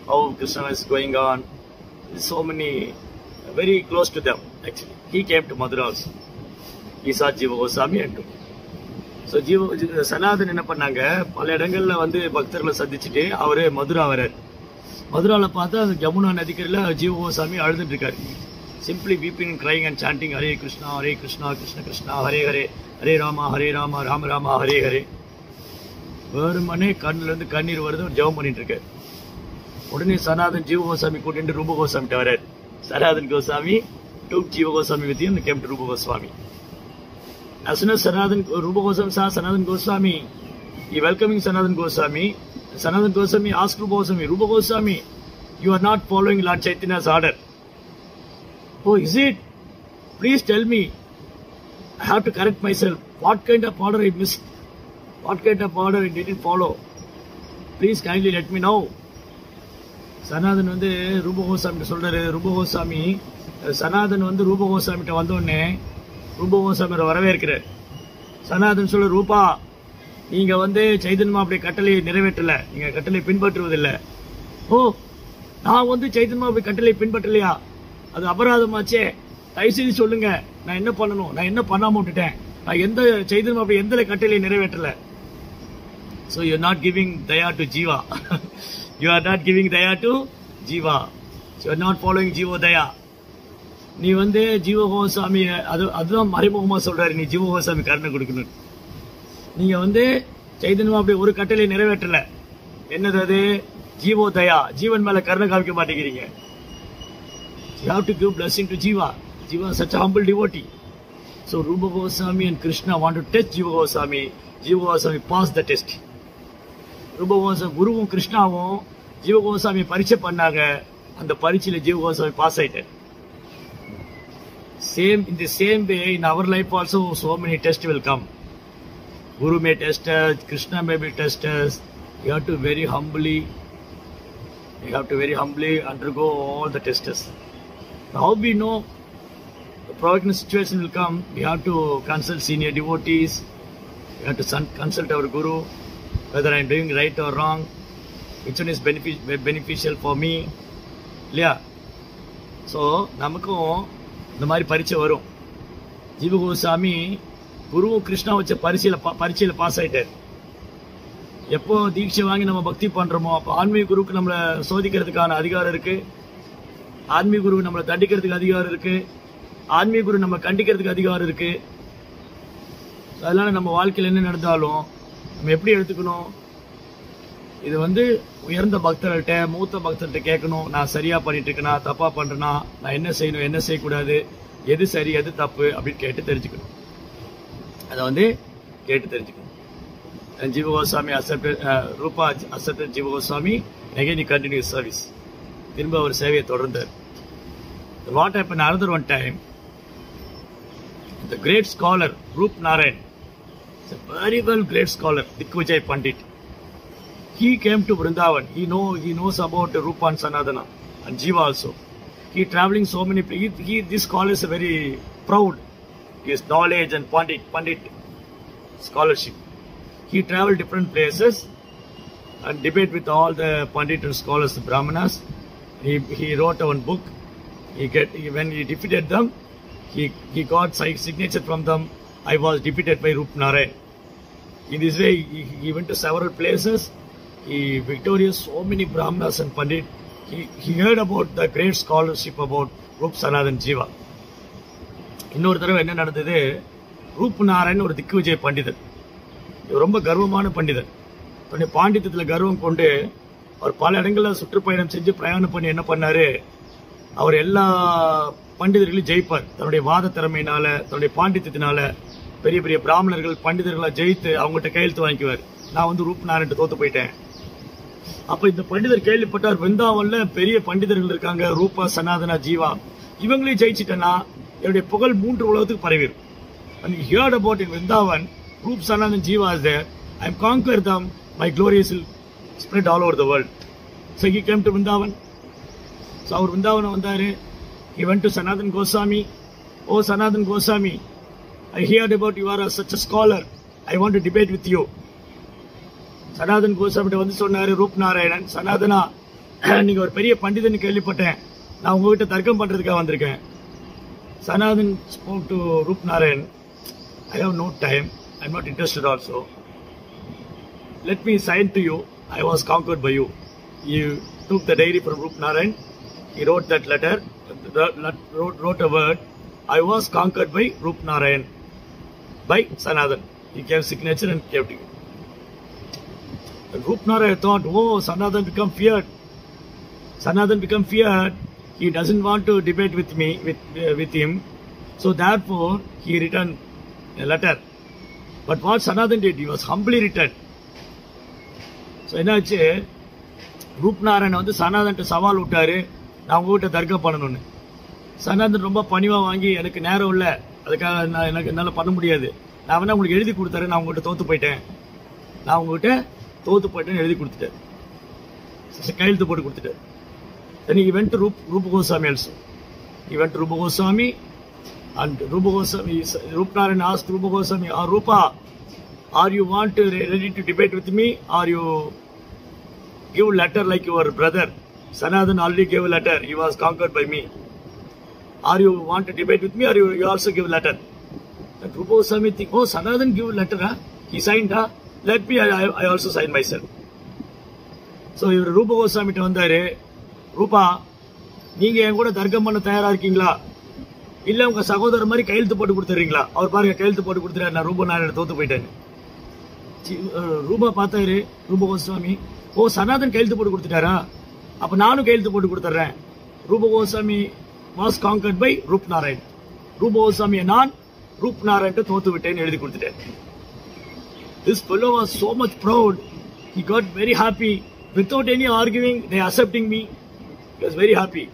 how Krishna is going on. So many, very close to them actually. He came to Mathura also. He saw Jiva Goswami and took. So Sanatan என்ன பண்ணாங்க, பல இடங்கள்ல வந்து பக்தர்களை சந்திச்சுட்டு அவரு மதுரா வர்றாரு. மதுரால பார்த்தா அந்த யமுனா நதிக்கரையில ஜீவ கோஸ்வாமி அழுதுட்டு இருக்காரு. Simply weeping and crying and chanting Hare Krishna, Krishna Krishna, Hare Hare, Hare Rama, Rama Rama, Hare Hare. வெறுமனே கண்ணுல இருந்து கண்ணீர் வருது, ஜெபம் பண்ணிட்டு இருக்காரு. உடனே சனாதன் ஜீவ கோஸ்வாமி கூட்டிட்டு ரூப கோஸ்வாமிட்ட வர்றாரு. Sanatan Goswami took Jiva Goswami with him and came to Rupa Goswami. As soon as Rupa Goswami saw Sanatan Goswami, he welcoming Sanatan Goswami. Sanatan Goswami asked Rupa Goswami, you are not following Lord Chaitanya's order. Oh, is it? Please tell me. I have to correct myself. What kind of order I missed? What kind of order I didn't follow? Please kindly let me know. Sanatan வந்து ரூப கோஸ்வாமி சொல்றாரு. சனாதன் வந்து ரூப கோஸ்வாமிட்ட வந்தோடனே ரூப கோஸ்வாமி வரவேற்கிறார். சனாதன் சொல்ல, ரூபா நீங்க வந்து சைதன்ய மாவுடைய கட்டளையை நிறைவேற்றல, நீங்க கட்டளை பின்பற்றுவதில்லை. ஓ, நான் வந்து சைதன்ய மாவுடைய கட்டளை பின்பற்றலையா? அது அபராதமாச்சே. தயவுசெய்து சொல்லுங்க, நான் என்ன பண்ணணும்? நான் என்ன பண்ணாம விட்டுட்டேன்? நான் எந்த சைதன்ய மாவுடைய எந்த கட்டளையை நிறைவேற்றல? So you are not giving daya to jiva. You are not giving daya to jiva. So you are not following jiva daya. நீ வந்து ஜீவ கோசாமி அதுதான் மறைமுகமா சொல்றாரு, நீ ஜீவ கோசாமி கருணை கொடுக்கணும். நீங்க வந்து சைதன்யம் அப்படி ஒரு கட்டளை நிறைவேற்றல. என்னது அது? ஜீவோ தயா, ஜீவன் மேல கருணை காமிக்க மாட்டேங்கிறீங்க. You have to give blessing to jiva. Jiva is such a humble devotee. So Rupa Goswami and Krishna want to test Jiva Goswami. Jiva Goswami passed the test. Rupa Goswami குருவும் கிருஷ்ணாவும் ஜீவ கோசாமி பரீட்சை பண்ணாங்க. அந்த பரீட்சையில ஜீவ கோசாமி பாஸ் ஆயிட்டார். In the same way, in our life also, so many tests will come. Guru may test us, Krishna may be test us. You have to very humbly undergo all the tests. How we know the provoking situation will come? We have to consult senior devotees. We have to consult our Guru, whether I am doing right or wrong, which one is beneficial for me. Yeah. So, நமக்கும் இந்த மாதிரி பரீட்சை வரும். ஜீவ கோசாமி குருவும் கிருஷ்ணா வச்ச பரீட்சையில pass ஆயிட்டார். எப்போ தீட்சை வாங்கி நம்ம பக்தி பண்றோமோ அப்போ ஆன்மீக குருவுக்கு நம்மளை சோதிக்கிறதுக்கான அதிகாரம் இருக்கு, ஆன்மீக குரு நம்மளை தண்டிக்கிறதுக்கு அதிகாரம் இருக்கு, ஆன்மீக குரு நம்ம கண்டிக்கிறதுக்கு அதிகாரம் இருக்கு. அதனால நம்ம வாழ்க்கையில் என்ன நடந்தாலும் நம்ம எப்படி எடுத்துக்கணும்? இது வந்து உயர்ந்த பக்தர்கள்ட்ட, மூத்த பக்தர்கிட்ட கேட்கணும். நான் சரியா பண்ணிட்டு இருக்கேனா, தப்பா பண்றேனா, நான் என்ன செய்யணும், என்ன செய்யக்கூடாது, எது சரி எது தப்பு அப்படின்னு கேட்டு தெரிஞ்சுக்கணும். அதை வந்து கேட்டு தெரிஞ்சுக்கணும். Jiva Goswami accepted, Rupa accepted Jiva Goswami, and again he continued his service. திரும்ப அவர் சேவையை தொடர்ந்தார். What happened another one time, the great scholar Rup Narayan, a very well great scholar, Dikvijay Pandit, he came to Vrindavan. He knows about Rupa and Sanatana and Jiva also. He traveling so many places. This scholar is very proud. His knowledge and Pandit scholarship. He traveled different places and debate with all the Pandit and scholars, the Brahmanas. He wrote one book. When he defeated them, he got signature from them. I was defeated by Rup Narayan. In this way, he went to several places. He victorious so many Brahmanas and Pandit. He heard about the great scholarship about Rup Sanatan Jiva. இன்னொரு தடவை என்ன நடந்தது, ரூப் நாராயண் ஒரு திக்விஜய பண்டிதர், ரொம்ப கர்வமான பண்டிதர். தன்னுடைய பாண்டித்யத்தில் கர்வம் கொண்டு அவர் பல இடங்களில் சுற்றுப்பயணம் செஞ்சு பிரயாணம் பண்ணி என்ன பண்ணாரு, அவர் எல்லா பண்டிதர்களையும் ஜெயிப்பார். தன்னுடைய வாத திறமையினால, தன்னுடைய பாண்டித்யத்தினால பெரிய பெரிய பிராமணர்கள் பண்டிதர்களை ஜெயித்து அவங்ககிட்ட கையெழுத்து வாங்கிக்குவார். நான் வந்து ரூப் நாராயண் தோத்து போயிட்டேன். அப்ப இந்த பண்டிதர் கேள்விப்பட்டார், விருந்தாவன்ல பெரிய பண்டிதர்கள் இருக்காங்க, ரூபா சனாதனா ஜீவா, இவங்களையும் ஜெயிச்சிட்டேன்னா என்னுடைய புகழ் 3 உலகத்துக்கு பரவிடும். And he heard about in Vrindavan, Rup Sanatan Jiva is there. I am conquer them. My glory will spread all over the world. So he came to Vrindavan. So our Vrindavan vandaaru. He went to Sanatan Goswami. Oh Sanatan Goswami, I heard about you are such a scholar. I want to debate with you. Sanatan Goswami வந்து சொன்னாரு, ரூப் நாராயணன், சனாதனா நீங்க ஒரு பெரிய பண்டிதன் கேள்விப்பட்டேன், நான் உங்ககிட்ட தர்க்கம் பண்றதுக்காக வந்திருக்கேன். Sanatan spoke to Rup Narayan, I have no time, I am not interested also. Let me sign to you, I was conquered by you. He took the diary from Rup Narayan, he wrote that letter, wrote a word, I was conquered by Rup Narayan, by Sanatan. He gave signature and gave to you. And Rup Narayan thought, oh, Sanatan become feared. Sanatan become feared. He doesn't want to debate with me, with him. So therefore, he returned a letter. But what Sanatan did, he was humbly returned. So என்னாச்சு, ரூப் நாராயணன் வந்து சனாதன்ட்ட சவால் விட்டாரு, நான் உங்ககிட்ட தர்க்கம் பண்ணணும்னு. சனாதன் ரொம்ப பணிவா வாங்கி, எனக்கு நேரம் இல்லை, அதுக்காக என்னால் பண்ண முடியாது, நான் வேணா உங்களுக்கு எழுதி கொடுத்தாரு, நான் உங்ககிட்ட தோத்து போயிட்டேன் எழுதி கொடுத்துட்டாரு, கையெழுத்து போட்டு கொடுத்துட்டாரு. Then he went to Rupa Goswami also. He went to Rupa Goswami And Rupa Goswami, Rupnarayan asked Rupa Goswami, Rupa, are you ready to debate with me, or you give letter like your brother? Sanatan already gave a letter, he was conquered by me. Are you want to debate with me, or you also give letter? That Rupa Goswami think, oh, Sanatan give letter, huh? He signed, huh? Let me, I also sign myself. So, Rupa Goswami vantharu, Rupa, நீங்க என் கூட தர்க்கம் பண்ண தயாரா இருக்கீங்களா, இல்ல உங்க சகோதரர் மாதிரி கையெழுத்து போட்டு கொடுத்துறீங்களா? அவர் பாருங்க கையெழுத்து போட்டு கொடுத்துறாரு, நான் ரூபா நாராயணன் தோத்து போயிட்டேன். ரூபா பார்த்தாரு ரூப கோஸ்வாமி, ஓ சனாதன் கையெழுத்து போட்டு கொடுத்துட்டாரா, அப்ப நானும் கையெழுத்து போட்டு கொடுத்துறேன். Rupa Goswami was conquered by Rup Narayan. Rupa கோஸ்வாமியை நான் ரூப் நாராயண் தோத்து விட்டேன்னு எழுதி கொடுத்துட்டேன். This fellow was so much proud. He got very happy. Without any arguing, they accepting me. He was very happy.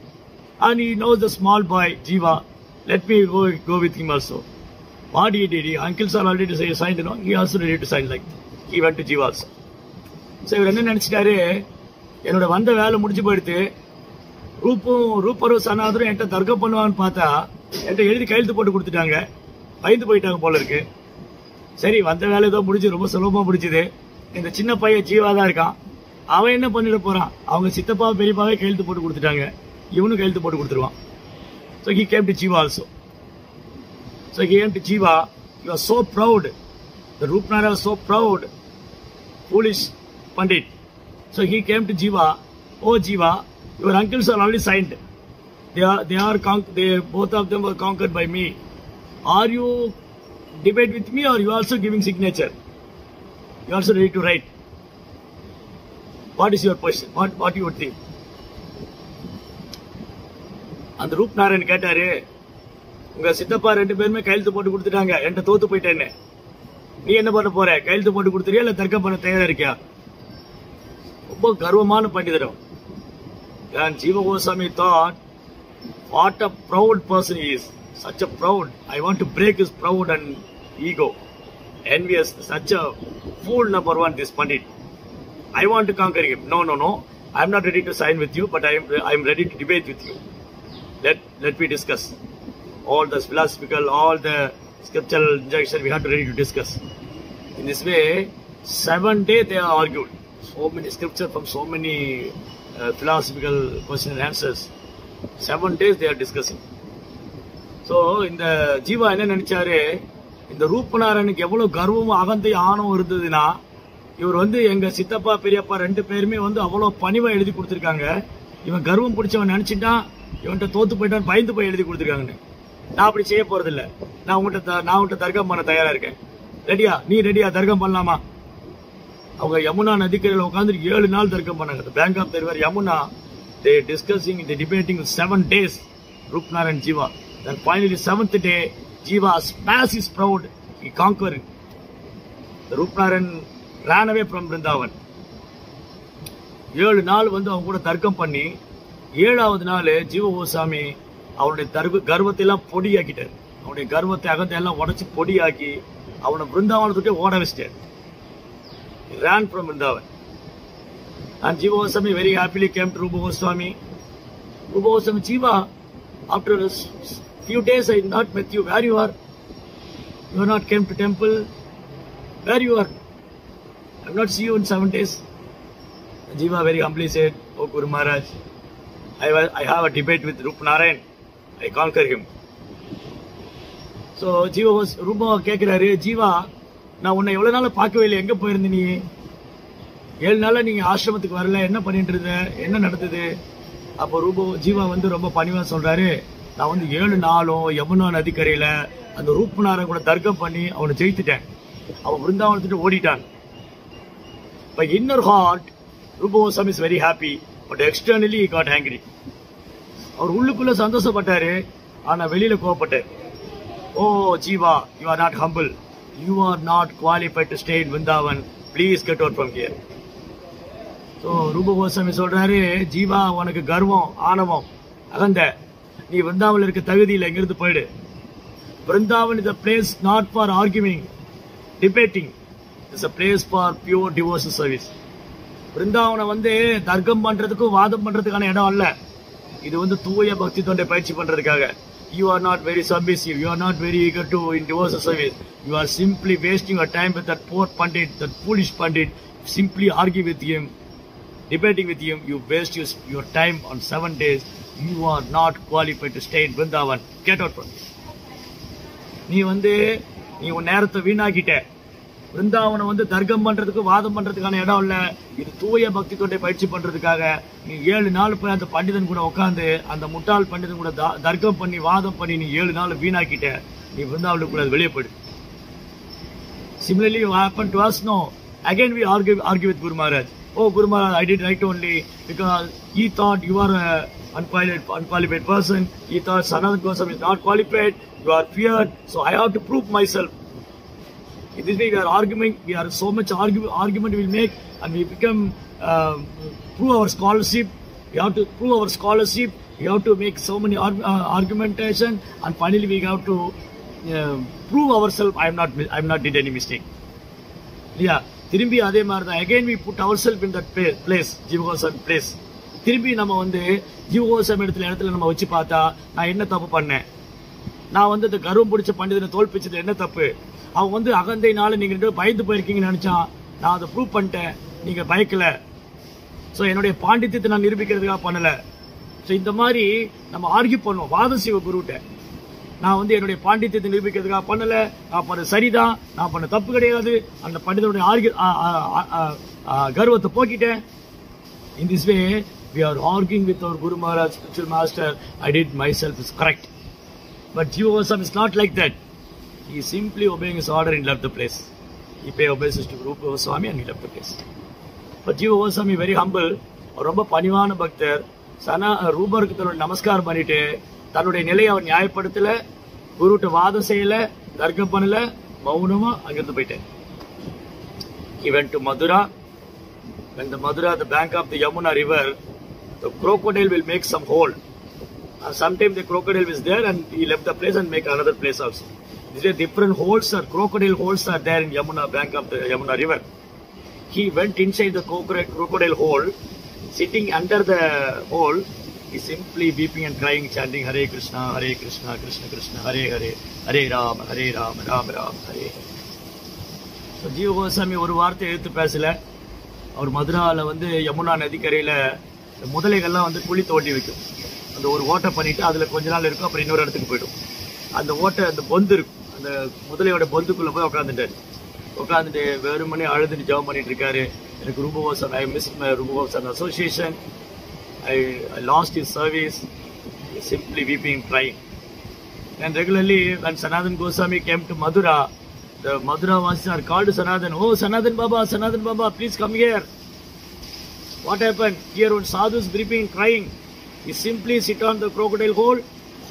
And he knows the small boy, Jiva. Let me go with him also. What he did, uncles are already signed, you know, he also ready to sign like that. He went to Jiva also. So, இவர் என்ன நினைச்சிட்டாரு, என்னோட வந்த வேலை முடிஞ்சு போயிடுத்து, ரூப்பரும் சனாதரும் என்கிட்ட தர்க்கம் பண்ணுவான்னு பார்த்தா என்கிட்ட எழுதி கையெழுத்து போட்டு கொடுத்துட்டாங்க, பயந்து போயிட்டாங்க போல இருக்கு. சரி, வந்த வேலை ஏதோ முடிஞ்சு, ரொம்ப சுலபமா முடிச்சுது. இந்த சின்ன பையன் ஜீவா தான் இருக்கான், அவன் என்ன பண்ணிட போறான், அவங்க சித்தப்பா பெரியப்பாவே கையெழுத்து போட்டு கொடுத்துட்டாங்க, இவனும் கையெழுத்து போட்டு கொடுத்துருவான். So he came to Jiva also. So he came to Jiva. He was so proud. The Rupnara was so proud. Foolish Pandit. So he came to Jiva. Oh Jiva, your uncles are already signed. They both of them were conquered by me. Are you debate with me, or you also giving signature? You also ready to write? What is your question? What you would think? அந்த ரூப் நாராயண் கேட்டாரு, உங்க சித்தப்பா ரெண்டு பேருமே கையெழுத்து போட்டு கொடுத்துட்டாங்க, என்கிட்ட தோத்து போயிட்டேன்னு, நீ என்ன பண்ண போற, கையெழுத்து போட்டு கொடுத்துறியா இல்ல தர்க்கம் பண்ண தயாரா இருக்கியா? ரொம்ப கர்வமான பண்டிதரம். Jiva Goswami thought, what a proud person he is, such a proud, I want to break his proud and ego, envious, such a fool number one, this Pandit. I want to conquer him. No, I am not ready to sign with you, but I am ready to debate with you. Let me discuss. All the philosophical, all the scriptural injection, we have to ready to discuss. In this way, 7 days they are argued. So many scripture from so many philosophical questions and answers. 7 days they are discussing. So, in the Jiva என்ன நினைச்சாரு, இந்த ரூபநாராயணுக்கு எவ்வளவு கர்வமும் அகந்தை ஆணவம் இருந்ததுன்னா, இவர் எங்க சித்தப்பா பெரியப்பா ரெண்டு பேருமே அவ்வளவு பணிவா எழுதி கொடுத்திருக்காங்க, இவன் கர்வம் பிடிச்சவன் நினைச்சிட்டான், இவன்கிட்ட தோத்து போயிட்டான், பயந்து போய் எழுதி கொடுத்துருக்காங்கன்னு. நான் அப்படி செய்ய போறது இல்ல, நான் உங்ககிட்ட தர்க்கம் பண்ண தயாரா இருக்கேன். ரெடியா, நீ ரெடியா, தர்க்கம் பண்ணலாமா? அவங்க யமுனா நதிக்கரையில் உட்காந்து 7 நாள் தர்க்கம் பண்ணாங்க. Bank of the river Yamuna, they discussing, they debating 7 days, Rupnarayan and Jiva. Then finally 7th day, Jiva smashed his proud, he conquered. The Rupnarayan ran away from Vrindavan. 7 நாள் அவங்க கூட தர்க்கம் பண்ணி 7வது நாள் ஜீவ கோஸ்வாமி அவனுடைய கர்வத்தை எல்லாம் பொடியாக்கிட்டார். அவனுடைய கர்வத்தை அகத்தை எல்லாம் உடைச்சு பொடியாக்கி அவனை பிருந்தாவனத்துக்கே ஓட வச்சிட்டார். ran from Vrindavan. And Jiva Goswami very happily came to Rupa Goswami. Rupa Goswami, Jiva, after a few days I not met you. Where you are? You are not came to temple. Where you are? I have not seen you in 7 days. And Jiva very humbly said, Oh Guru Maharaj, I have a debate with Rupnarayan. I conquer him. So Jiva was Rupa கேக்குறாரு, ஜீவா நான் உன்னை எவ்வளவு நாள் பார்க்கவே இல்லை, எங்க போயிருந்த நீ? 7 நாளா நீங்க ஆசிரமத்துக்கு வரல, என்ன பண்ணிட்டு இருந்த, என்ன நடந்தது? அப்போ ஜீவா ரொம்ப பணிவா சொல்றாரு, நான் 7 நாளும் யமுனா நதிக்கரையில அந்த ரூப்நாராயணன் கூட தர்க்கம் பண்ணி அவனை ஜெயித்துட்டேன். அவன் பிருந்தாவனத்துட்டு ஓடிட்டான். By inner heart, Rupa Goswami is very happy, but externally he got angry. அவர் உள்ளுக்குள்ள சந்தோஷப்பட்டாரு, ஆனா வெளியில கோபப்பட்டார். ஓ Jeeva, you are not humble. You are not qualified to stay in Vrindavan. Please get out from here. So Rupa Goswami சொல்றாரு, ஜீவா உனக்கு கர்வம், ஆணவம், அகந்த, நீ விருந்தாவன்ல இருக்க தகுதி இல்லை, எங்கிருந்து போயிடு. Vrindavan is a place not for arguing, debating. It's a place for pure devotion service. Vrindavan தர்க்கம் பண்றதுக்கும் வாதம் பண்றதுக்கான இடம் அல்ல. இது தூய பக்தி தொண்டை பயிற்சி பண்றதுக்காக. you are not very submissive, you are not very eager to in devotional service. You are simply wasting your time with that poor Pandit, that foolish Pandit. Simply argue with him, debating with him. You waste your time on 7 days. You are not qualified to stay in Vrindavan. Get out from here. நீ உன் நேரத்தை வீணாக்கிட்ட. பிருந்தாவனம் தர்க்கம் பண்றதுக்கு வாதம் பண்றதுக்கான இடம் இல்ல. இது தூய பக்தி தொண்டை பயிற்சி பண்றதுக்காக நீ 7 நாள் போய் அந்த பண்டிதன் கூட உட்காந்து அந்த முட்டாள் பண்டிதன் கூட தர்க்கம் பண்ணி வாதம் பண்ணி நீ 7 நாள் வீணாக்கிட்ட. நீ பிருந்தாவனுக்கு கூட வெளியே போயிடு. Similarly, what happened to us? No. Again we argue with Guru Maharaj. Oh, Guru Maharaj, I did right only because he thought you are a unqualified person. He thought Sanatana Goswami is not qualified. You are feared, so I have to prove myself. In this way we are arguing. We are so much argument we will make, and we become prove our scholarship. We have to prove our scholarship. We have to make so many argumentation, and finally we have to prove ourselves. I am not did any mistake. Yeah. திரும்பி அதே மாதிரி தான் again we put ourselves in that place, Jiva Goswami place. திரும்பி நம்ம ஜீவ கோஸ்வாமி இடத்துல நம்ம வச்சு பார்த்தா நான் என்ன தப்பு பண்ணேன், நான் இந்த கர்வம் பிடிச்ச பண்டிதனை தோல்பிச்சது என்ன தப்பு, அவன் அகந்தைனால நீங்க 2 பயந்து போயிருக்கீங்கன்னு நினைச்சான், நான் அதை ப்ரூவ் பண்ணிட்டேன், நீங்க பயக்கல. ஸோ என்னுடைய பாண்டித்யத்தை நான் நிரூபிக்கிறதுக்காக பண்ணல. ஸோ இந்த மாதிரி நம்ம ஆர்கியூ பண்ணுவோம் வாதம் சிவ குருட்ட. நான் என்னுடைய பாண்டித்யத்தை நிரூபிக்கிறதுக்காக பண்ணல, நான் பண்ண சரிதான், நான் பண்ண தப்பு கிடையாது, அந்த பண்டிதனுடைய கர்வத்தை போக்கிட்டேன். In this way, we are arguing with our Guru Maharaj, spiritual master. I did myself is correct. But Jiva Goswami is not like that. He is simply obeying his order and left the place. He paid obeisance to Rupa Goswami and he left the place. But Jiva Goswami very humble, ரொம்ப பணிவான பக்தர். ரூபருக்கு தன்னுடைய நமஸ்காரம் பண்ணிட்டு தன்னுடைய நிலையை அவர் நியாயப்படுத்தல, குருட்ட வாதம் செய்யல, தர்க்கம் பண்ணல, மௌனமா அங்கிருந்து போயிட்டேன். He went to Madura. When the Madura, the bank of the Yamuna river, the crocodile will make some hole. Sometimes the crocodile is there and he left the place and make another place also. These are different holes, crocodile holes are there in Yamuna, bank of the Yamuna river. He went inside the crocodile hole, sitting under the hole. He simply weeping and crying, chanting Hare Krishna, Krishna Krishna, Hare Hare, Hare Rama, Rama Rama, Hare Hare. So Jiva Goswami ஒரு வார்த்தை எடுத்து பேசல. அவர் மதுராவில் யமுனா நதிக்கரையில் முதலைகள்லாம் குழி தோண்டி வைக்கும். அந்த ஒரு ஓட்டை பண்ணிட்டு அதில் கொஞ்ச நாள் இருக்கும், அப்புறம் இன்னொரு இடத்துக்கு போயிடும். அந்த ஓட்டை அந்த பொந்து இருக்கும், அந்த முதலையோட பொந்துக்குள்ளே போய் உட்காந்துட்டு வெறுமனே அழுதுட்டு ஜெபம் பண்ணிட்டு இருக்காரு. எனக்கு ரூப கோஸ்வாமி, ஐ மிஸ் மை ரூப Goswami association, I lost his service, simply weeping, crying. And regularly when Sanatana Goswami came to Madura, the Madura Vasis are called Sanatana. Oh, Sanatana Baba, please come here. What happened? Here one sadhu is weeping, crying. He simply sit on the crocodile hole,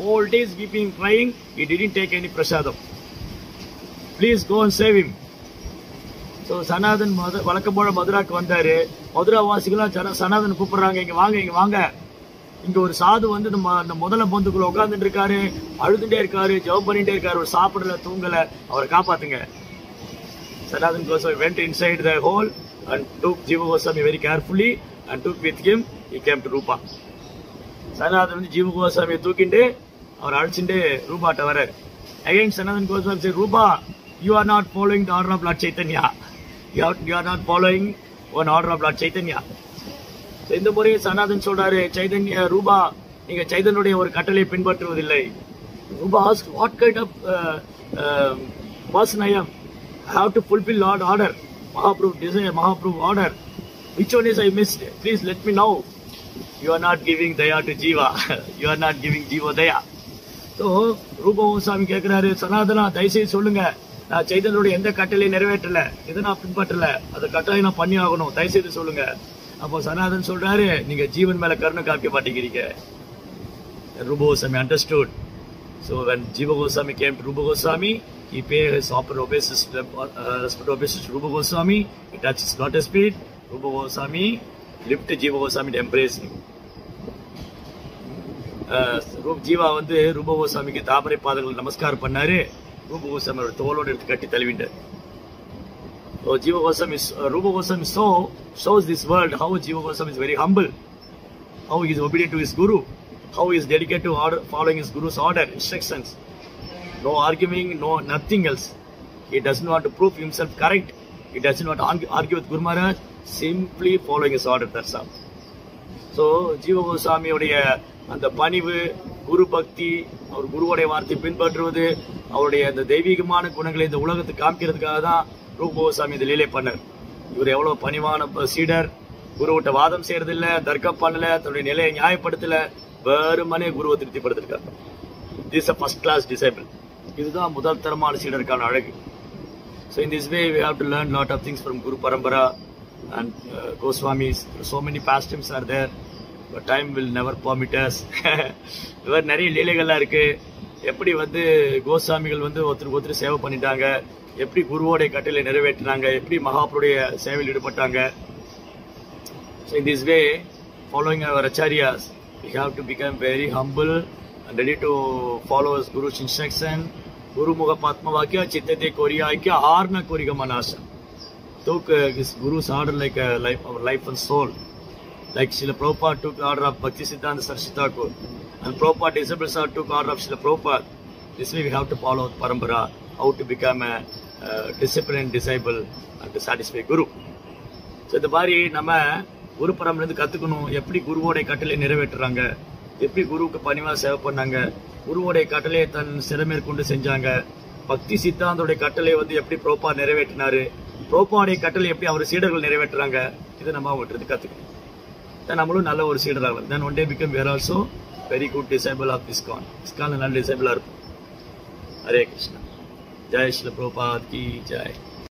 whole day is weeping, crying. He didn't take any prasadam. Please go and save him. So Sanathan வழக்கம்போட மதுராக்கு வந்தாரு. மதுரா வாசிகளாம் சனாதன் கூப்பிடுறாங்க, இங்க வாங்க. இங்க ஒரு சாது இந்த முதல பொந்துக்குள்ள உட்காந்துட்டு இருக்காரு, அழுதுட்டே இருக்காரு, ஜெபம் பண்ணிட்டே இருக்காரு, ஒரு சாப்பிடல, தூங்கல, அவரை காப்பாத்துங்க. Sanatana Goswami went inside the hole and took Jiva Goswami very carefully and took with him. He came to Rupa. Sanatana Jiva Goswami தூக்கிட்டு அவர் அழைச்சிட்டு ரூபாட்ட வராரு. Again Sanatana Goswami said, Rupa, you are not following the order of Lord Chaitanya. You are not following one order of Lord Chaitanya. So இந்த முறை சனாதன் சொல்றாரு, சைதன்யா ரூபா, நீங்க சைதன்யுடைய ஒரு கட்டளை பின்பற்றுவதில்லை. Rupa asked, what kind of person I am? I have to fulfill Lord order, Mahaprabhu desire, Mahaprabhu order. Which one is I missed? Please let me know. You are not giving daya to Jiva. You are not giving Jiva daya. So Rupa Goswami கேட்கிறாரு, சனாதனா தயவுசெய்து சொல்லுங்க, நான் சைதன்யுடைய எந்த கட்டளையும் நிறைவேற்றல, இதை நான் பின்பற்றல, அதை கட்டளை நான் பண்ணி ஆகணும், தயவுசெய்து சொல்லுங்க. அப்போ சனாதன் சொல்றாரு, நீங்க ஜீவன் மேல கருணை காமிக்க மாட்டேங்கிறீங்க. Rupa Goswami understood. So when Jiva Goswami came to Rupa Goswami, he paid his obeisance to Rupa Goswami. He touched his lotus feet. Rupa Goswami lifted Jiva Goswami to embrace him. Jiva Rupa Goswamiக்கு தாமரை பாதங்கள் நமஸ்காரம் பண்ணாரு. Rupa Goswami தோளோடு எடுத்து கட்டி தழுவிட்டார். So Jiva Goswami, Rupa Goswami shows this world how Jiva Goswami is very humble, how he is obedient to his guru. how he is dedicated to order, following his Guru's order, instructions. No arguing, no nothing else. He doesn't want to prove himself correct. He doesn't want to argue with Guru Maharaj. Simply following his order, that's all. So, Jiva Goswami and the பணிவு, குரு பக்தி, அவர் குருவோடைய வார்த்தை பின்பற்றுவது, அவருடைய அந்த தெய்வீகமான குணங்களை இந்த உலகத்துக்கு காமிக்கிறதுக்காக தான் ரூப கோஸ்வாமி இந்த லீலை பண்ணார். இவர் எவ்வளவு பணிவான சீடர், குருவிட்ட வாதம் செய்யறதில்ல, தர்க்கம் பண்ணல, தன்னுடைய நிலையை நியாயப்படுத்தல, வெறுமனே குருவை திருப்திப்படுத்திருக்கார். This is a first class disciple. இதுதான் முதல் தரமான சீடருக்கான அழகு. So in this way we have to learn lot of things from Guru Parampara and Goswamis. So many pastimes are there. But time will never permit us. இவர் நிறைய லீலைகள்லாம் இருக்கு. எப்படி கோஸ்வாமிகள் ஒருத்தருக்கு சேவை பண்ணிட்டாங்க, எப்படி குருவோடைய கட்டளை நிறைவேற்றினாங்க, எப்படி மகாபுருடைய சேவையில் ஈடுபட்டாங்க. So in this way, following our acharyas, we have to become very humble and ready to follow his Guru's instruction. Guru Mugha Patma Vakya Chitte Koriya Aikya Arna Koriga Manasa. Took his Guru's order like our life and soul. Like Srila Prabhupada took order of Bhakti Siddhanta Saraswati Thakur, and Prabhupada disciples took order of Srila Prabhupada. This way we have to follow Parampara, how to become a disciplined disciple and to satisfy Guru. So இந்த மாதிரி நம்ம குரு பரம்பரையிலிருந்து கத்துக்கணும், எப்படி குருவோடைய கட்டளை நிறைவேற்றுறாங்க, எப்படி குருவுக்கு பணிவா சேவை பண்ணாங்க, குருவோடைய கட்டளையை தன் சிறமேற்கொண்டு செஞ்சாங்க, பக்தி சித்தாந்தோடைய கட்டளை எப்படி பிரபுபாத் நிறைவேற்றினாரு, பிரபுபாவுடைய கட்டளை எப்படி அவர் சீடர்கள் நிறைவேற்றுறாங்க, இது நம்ம அவங்ககிட்ட கத்துக்கணும். நம்மளும் நல்ல ஒரு சீடர் ஆகலாம். Then one day become we are also very good disciple of ISKCON. ISKCON நல்ல disciple ஆ இருப்போம். ஹரே கிருஷ்ணா. ஜெய் ஸ்ரீல பிரபுபாத் கி ஜெய்.